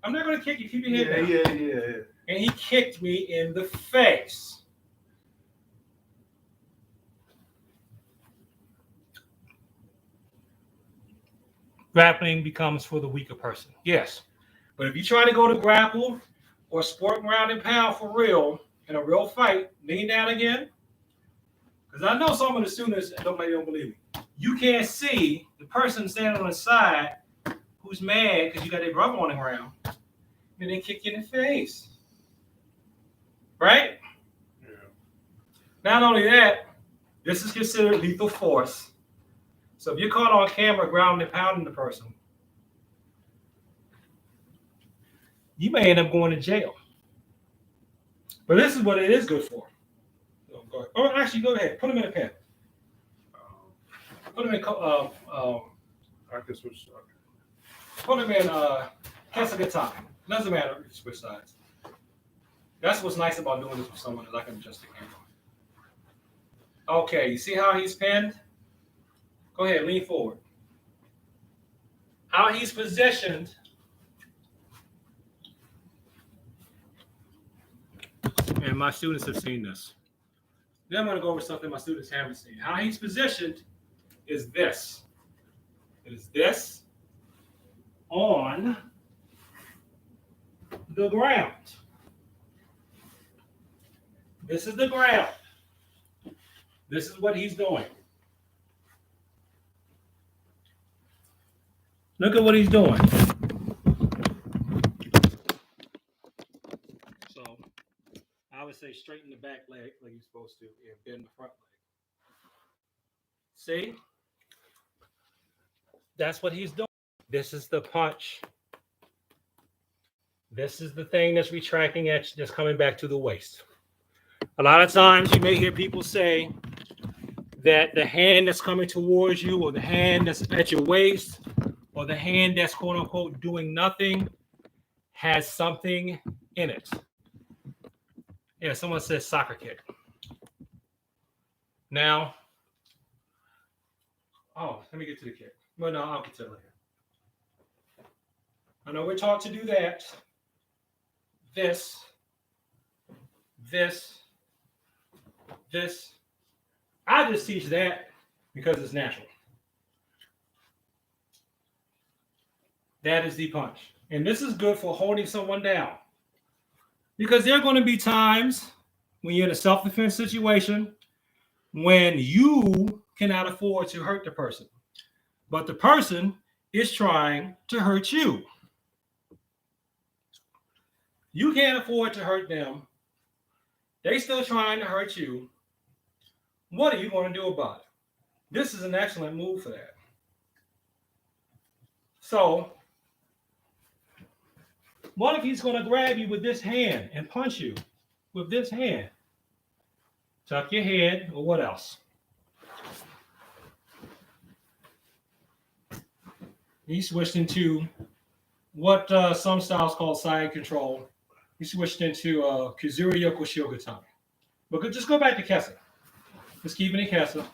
I'm not going to kick you. Keep your head down. Yeah. And he kicked me in the face. Grappling becomes for the weaker person. Yes. But if you try to go to grapple or sport ground and pound for real, in a real fight, lean down again. Because I know some of the students don't believe me. You can't see the person standing on the side who's mad because you got their brother on the ground. And they kick you in the face. Right? Yeah. Not only that, this is considered lethal force. So if you're caught on camera grounding and pounding the person, you may end up going to jail. But this is what it is good for. So go ahead. Oh, actually, go ahead. Put them in a pen. Put them in. I can switch. Put them in Kesagatami. Doesn't matter if you switch sides. That's what's nice about doing this with someone is I can adjust the camera. Okay, you see how he's pinned? Go ahead, lean forward. How he's positioned. And my students have seen this. Then I'm going to go over something my students haven't seen. How he's positioned is this. It is this on the ground. This is the ground. This is what he's doing. Look at what he's doing. So I would say straighten the back leg like you're supposed to and bend the front leg. See? That's what he's doing. This is the punch. This is the thing that's retracting at that's coming back to the waist. A lot of times you may hear people say that the hand that's coming towards you or the hand that's at your waist or the hand that's quote unquote doing nothing has something in it. Yeah, someone says soccer kick. Now, let me get to the kick. Well, no, I'll get to it later. I know we're taught to do that. This. I just teach that because it's natural. That is the punch. And this is good for holding someone down. Because there are going to be times when you're in a self-defense situation when you cannot afford to hurt the person. But the person is trying to hurt you. You can't afford to hurt them. They're still trying to hurt you. What are you going to do about it? This is an excellent move for that. So, what if he's going to grab you with this hand and punch you with this hand? Tuck your head, or what else? He switched into what some styles call side control. He switched into Kizuri Yoko Shiogatami. But just go back to Kesa. Just keep it in Kesa.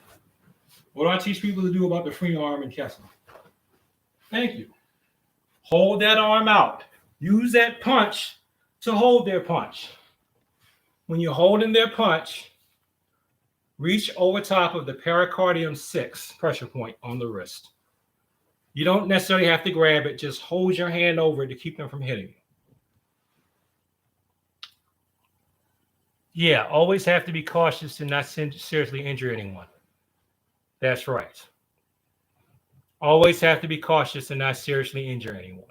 What do I teach people to do about the free arm in Kesa? Thank you. Hold that arm out. Use that punch to hold their punch. When you're holding their punch, Reach over top of the pericardium 6 pressure point on the wrist. You don't necessarily have to grab it. Just hold your hand over it to keep them from hitting you. Yeah, always have to be cautious to not seriously injure anyone. That's right. Always have to be cautious and not seriously injure anyone.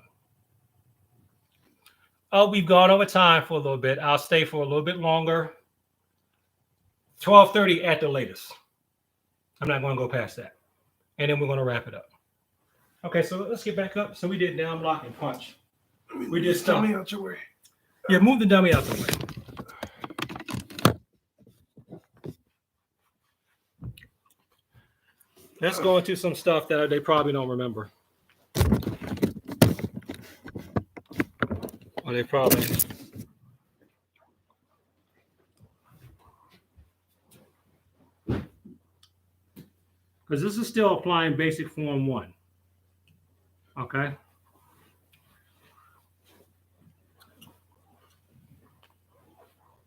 Oh, we've gone over time for a little bit. I'll stay for a little bit longer. 12:30 at the latest. I'm not going to go past that. And then we're going to wrap it up. Okay, so let's get back up. So we did down block and punch. We did stuff. Dummy out your way. Yeah, move the dummy out the way. Let's go into some stuff that they probably don't remember. Or they probably... Because this is still applying basic form 1. Okay?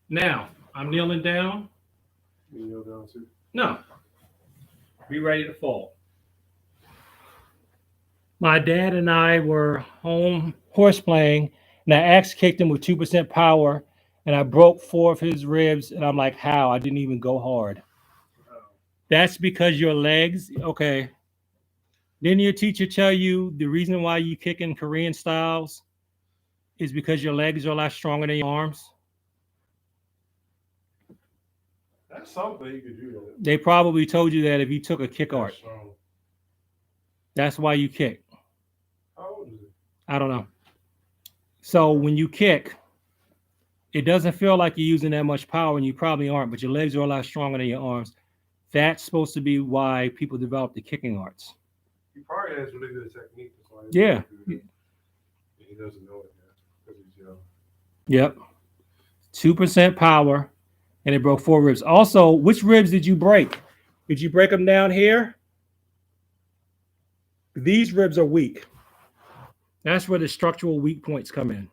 Now, I'm kneeling down. You kneel down too? No. Be ready to fall. My dad and I were home horse playing, and I axe kicked him with 2% power, and I broke 4 of his ribs, and I'm like, how? I didn't even go hard. That's because your legs, okay. Didn't your teacher tell you the reason why you kick in Korean styles is because your legs are a lot stronger than your arms? That's something you could do that. They probably told you that if you took a kick art. That's why you kick. How old is it? I don't know. So when you kick, it doesn't feel like you're using that much power, and you probably aren't, but your legs are a lot stronger than your arms. That's supposed to be why people develop the kicking arts. He probably has really good technique. That's why Yeah. He doesn't know it yet because he's young. Yep. 2% power, and it broke 4 ribs. Also, which ribs did you break? Did you break them down here? These ribs are weak. That's where the structural weak points come in.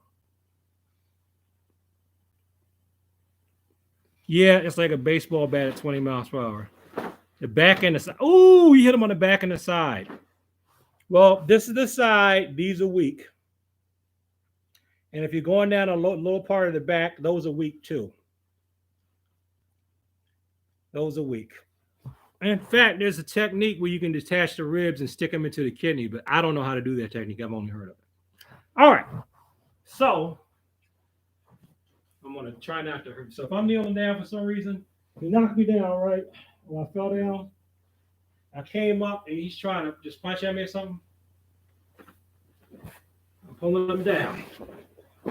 Yeah, it's like a baseball bat at 20 miles per hour. The back and the side. Oh, you hit them on the back and the side. Well, this is the side. These are weak. And if you're going down a little part of the back, those are weak too. Those are weak. In fact, there's a technique where you can detach the ribs and stick them into the kidney, but I don't know how to do that technique. I've only heard of it. All right. So I'm going to try not to hurt. So if I'm kneeling down for some reason, he knocked me down, right? When I fell down, I came up and he's trying to just punch at me or something. I'm pulling him down.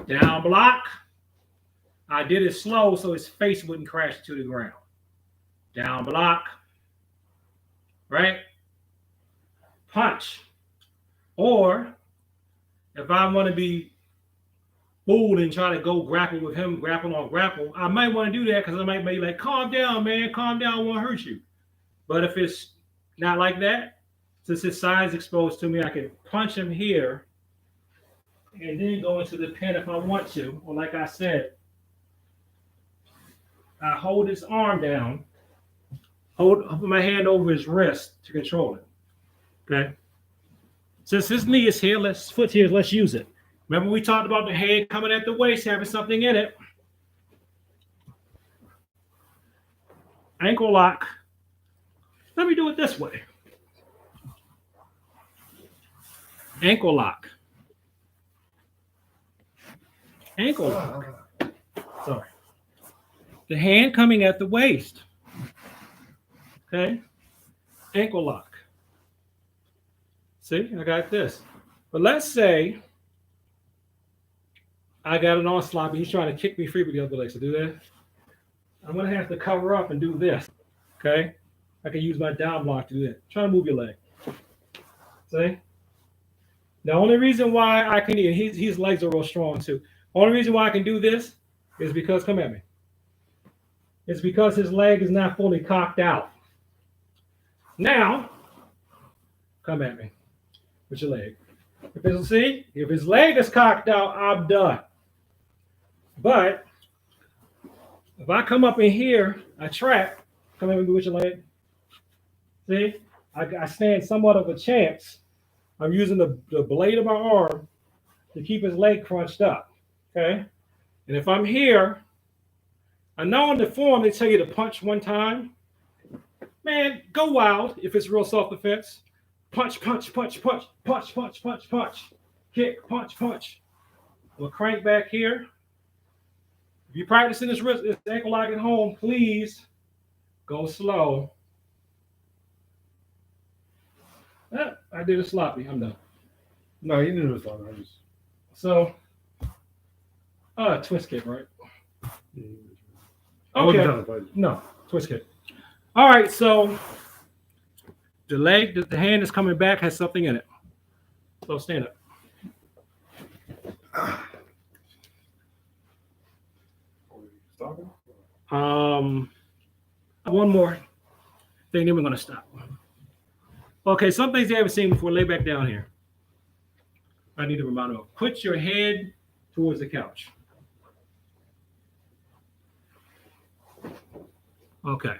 Down block. I did it slow so his face wouldn't crash to the ground. Down block. Right? Punch. Or if I want to be bold and try to go grapple with him, grapple on grapple, I might want to do that because I might be like, calm down, man, calm down, I won't hurt you. But if it's not like that, since his side's exposed to me, I can punch him here and then go into the pin if I want to. Or like I said, I hold his arm down, hold my hand over his wrist to control it. Okay? Since his knee is here, foot here, let's use it. Remember we talked about the head coming at the waist, having something in it. Ankle lock. Let me do it this way. Ankle lock. Ankle lock. Sorry. The hand coming at the waist. Okay? Ankle lock. See, I got this. But let's say I got an onslaught, but he's trying to kick me free with the other leg. So do that. I'm going to have to cover up and do this. Okay? I can use my down block to do that. Try to move your leg. See? The only reason why I can, his legs are real strong too. Only reason why I can do this is because, come at me. It's because his leg is not fully cocked out. Now, come at me with your leg. If his leg is cocked out, I'm done. But if I come up in here, I trap, Come in with your leg. See, I stand somewhat of a chance. I'm using the blade of my arm to keep his leg crunched up. Okay, and if I'm here, I know in the form they tell you to punch one time. Man, go wild if it's real self-defense. Punch, punch, punch, punch, punch, punch, punch, punch. Kick, punch, punch. We'll crank back here. If you're practicing this ankle lock at home, please go slow. I did it sloppy. I'm done. No, you knew it was sloppy. So, twist kick, right? Okay. No, twist kick. All right, so the leg, the hand is coming back, has something in it. So stand up. One more thing, then we're gonna stop. Okay, some things you haven't seen before. Lay back down here. I need to remind you. Put your head towards the couch. Okay.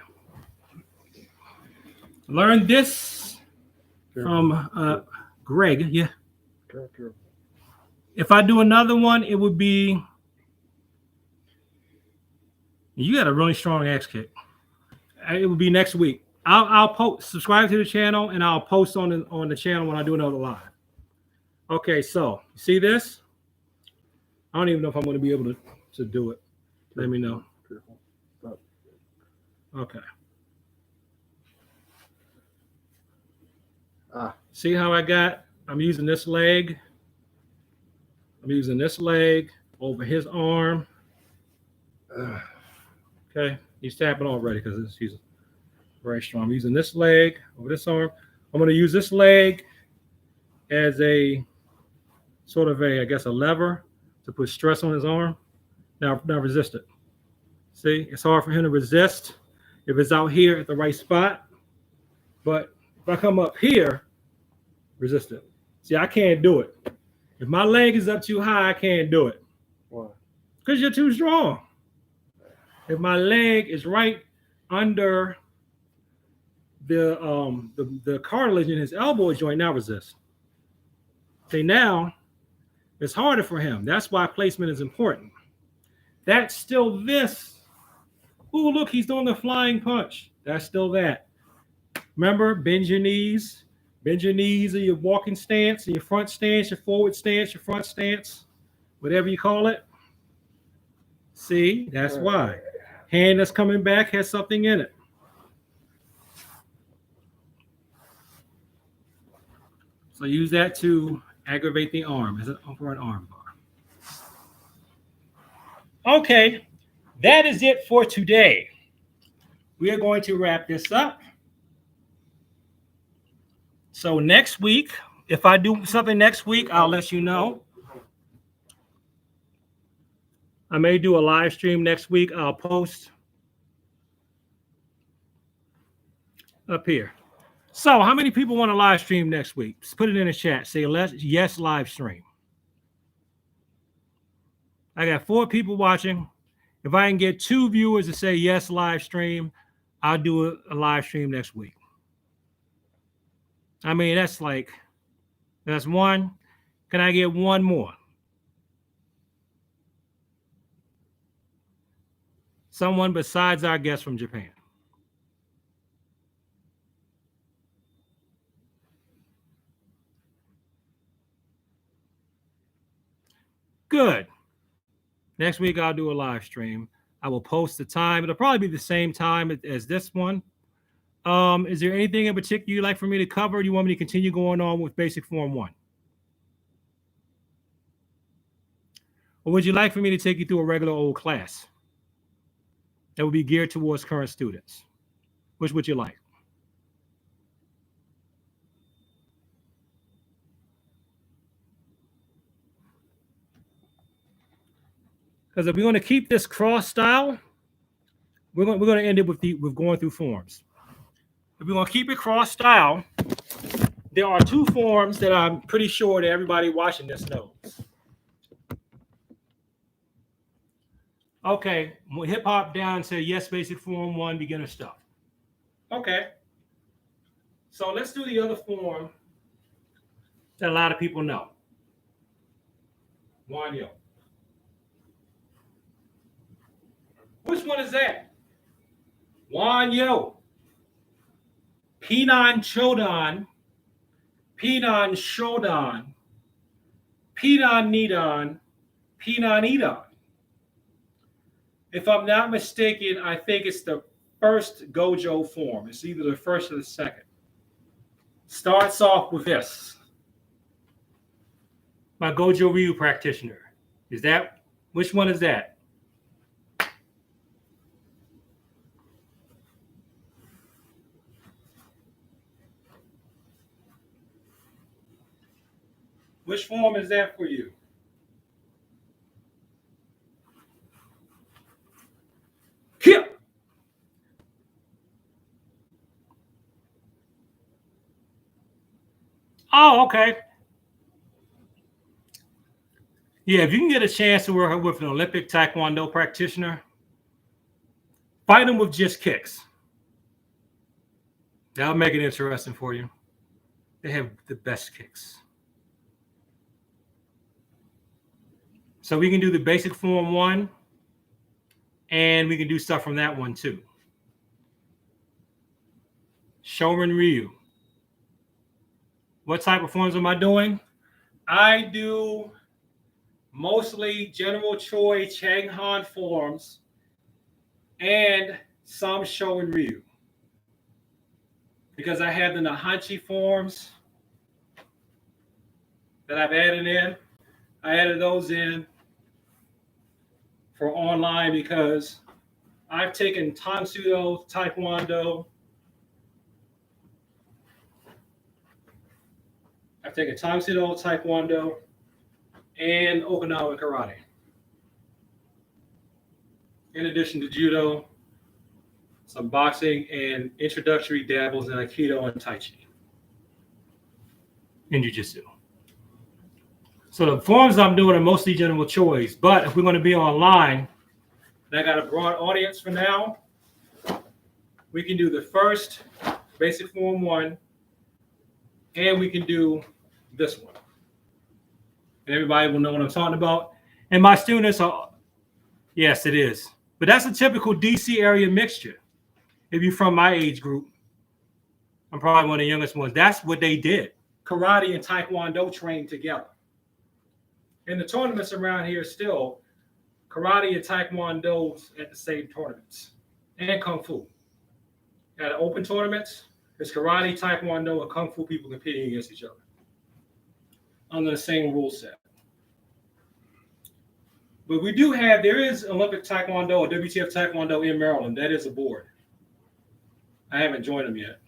Learned this from Greg. Yeah. If I do another one, it would be. You got a really strong axe kick. It would be next week. I'll post. Subscribe to the channel, and I'll post on the channel when I do another live. Okay, so you see this? I don't even know if I'm going to be able to do it. Let me know. Okay. See how I'm using this leg. I'm using this leg over his arm. Okay, he's tapping already because he's very strong. I'm using this leg over this arm. I'm going to use this leg as a sort of a lever to put stress on his arm. Now resist it. See, it's hard for him to resist if it's out here at the right spot. But if I come up here, resist it. See, I can't do it. If my leg is up too high, I can't do it. Why? Because you're too strong. If my leg is right under the cartilage in his elbow joint, now resist. See, now it's harder for him. That's why placement is important. That's still this. Oh, look, he's doing the flying punch. That's still that. Remember, bend your knees. Bend your knees in your walking stance, in your front stance, your forward stance, your front stance, whatever you call it. See, that's why. Hand that's coming back has something in it. So use that to aggravate the arm as an upward arm bar. Okay, that is it for today. We are going to wrap this up. So next week, if I do something next week, I'll let you know. I may do a live stream next week. I'll post up here. So how many people want a live stream next week? Just put it in the chat. Say yes, live stream. I got 4 people watching. If I can get 2 viewers to say yes, live stream, I'll do a live stream next week. I mean, that's 1. Can I get 1 more? Someone besides our guest from Japan. Good. Next week, I'll do a live stream. I will post the time. It'll probably be the same time as this one. Is there anything in particular you'd like for me to cover? Or do you want me to continue going on with Basic Form 1? Or would you like for me to take you through a regular old class that would be geared towards current students? Which would you like? Because if we're going to keep this cross style, we're going to end it with going through forms. If we're going to keep it cross style, there are 2 forms that I'm pretty sure that everybody watching this knows. Okay, hip hop down and say yes, Basic Form 1, beginner stuff. Okay. So let's do the other form that a lot of people know. Wanyo. Which one is that? Wanyo. Pinan Chodan. Pinan Shodan. Pinan Nidan. Pinan Idan. If I'm not mistaken, I think it's the first Gojo form. It's either the first or the second. Starts off with this. My Gojo Ryu practitioner. Is that, which one is that? Which form is that for you? Here. Oh, okay. Yeah, if you can get a chance to work with an Olympic Taekwondo practitioner, fight them with just kicks. That'll make it interesting for you. They have the best kicks. So we can do the basic form 1, and we can do stuff from that one too. Cecil Ryu. What type of forms am I doing? I do mostly General Choi Chang Han forms and some Cecil Ryu. Because I have the Nahanchi forms that I've added in. I added those in for online because I've taken Tansudo, Taekwondo. I've taken Tansudo, Taekwondo, and Okinawa Karate. In addition to Judo, some boxing, and introductory dabbles in Aikido and Tai Chi. And Jiu-Jitsu. So the forms I'm doing are mostly General Choice, but if we're going to be online, and I got a broad audience for now, we can do the first basic form 1, and we can do this one. And everybody will know what I'm talking about. And my students are, yes, it is. But that's a typical DC area mixture. If you're from my age group, I'm probably one of the youngest ones. That's what they did. Karate and Taekwondo trained together. And the tournaments around here still, karate and Taekwondo at the same tournaments. And Kung Fu. At open tournaments, it's karate, Taekwondo, and Kung Fu people competing against each other under the same rule set. But we do have, there is Olympic Taekwondo or WTF Taekwondo in Maryland. That is a board. I haven't joined them yet.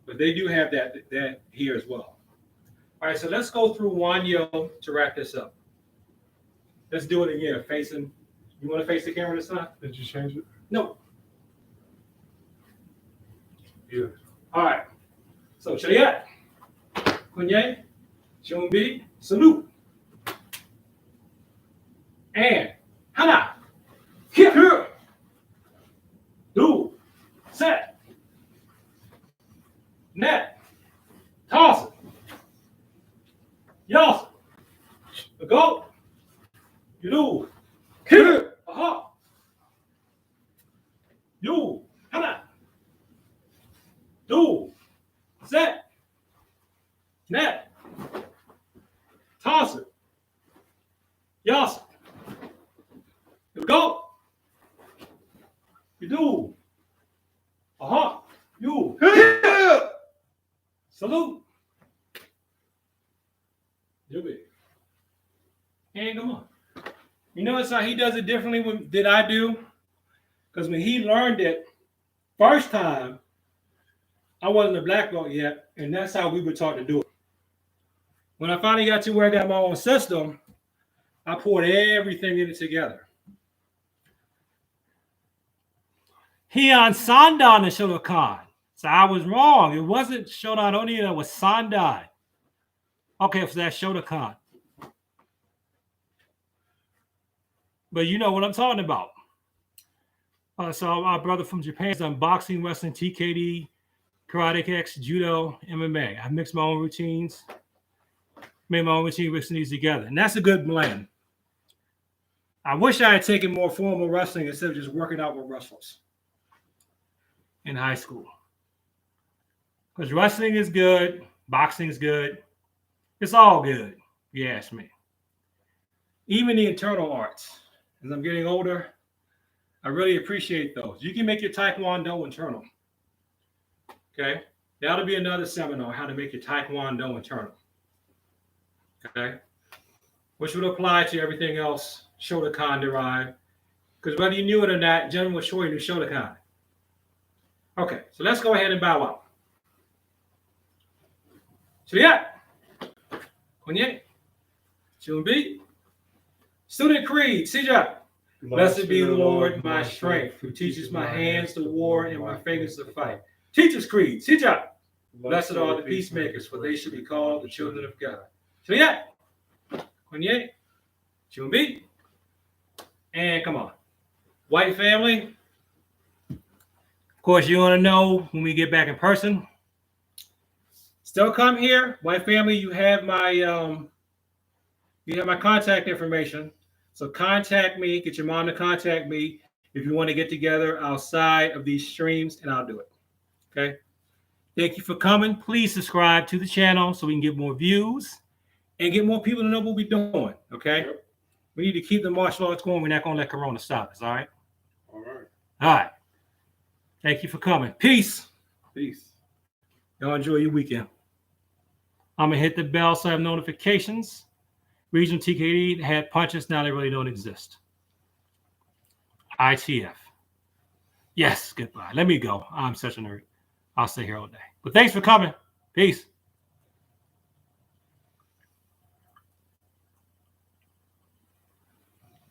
But they do have that here as well. All right, so let's go through Wanyo to wrap this up. Let's do it again. Facing, you want to face the camera this time? Did you change it? No. Yeah. All right. So, Chayat, Kunye, Chumbi, salute. And Hana, here, do, set, net, toss it, yos, go, you do, here, aha, you, Hana, do, set, net, toss it, yos. Here we go. You do. Aha. You. Hey. Salute. You be. And come on. You notice how he does it differently than I do? Because when he learned it first time, I wasn't a black belt yet, and that's how we were taught to do it. When I finally got to where I got my own system, I poured everything in it together. He on Sandan and Shotokan. So I was wrong. It wasn't Shodan Oni, it was Sandan. Okay, so that's Shotokan. But you know what I'm talking about. So our brother from Japan has done boxing, wrestling, TKD, karate kicks, judo, MMA. I've mixed my own routines, made my own routine, mixing these together. And that's a good blend. I wish I had taken more formal wrestling instead of just working out with wrestlers in high school. Because wrestling is good, boxing is good. It's all good, if you ask me. Even the internal arts. As I'm getting older, I really appreciate those. You can make your Taekwondo internal. Okay? That'll be another seminar, how to make your Taekwondo internal. Okay? Which would apply to everything else Shotokan derived. Because whether you knew it or not, General Choi knew Shotokan. Okay, so let's go ahead and bow out. Shriya. Konye. Chumbi. Student Creed. Sija. Blessed be the Lord, my strength, who teaches my hands to war and my fingers to fight. Teachers Creed. Sija. Blessed are the peacemakers, for they shall be called the children of God. Shriya. Konye. Chumbi. And come on. White family. Of course, you want to know when we get back in person. Still come here. White family, you have my contact information. So contact me, get your mom to contact me if you want to get together outside of these streams, and I'll do it. Okay. Thank you for coming. Please subscribe to the channel so we can get more views and get more people to know what we're doing. Okay. Yep. We need to keep the martial arts going. We're not going to let Corona stop us. All right. All right. All right. Thank you for coming. Peace. Peace. Y'all enjoy your weekend. I'm going to hit the bell so I have notifications. Regional TKD had punches. Now they really don't exist. ITF. Yes, goodbye. Let me go. I'm such a nerd. I'll stay here all day. But thanks for coming. Peace.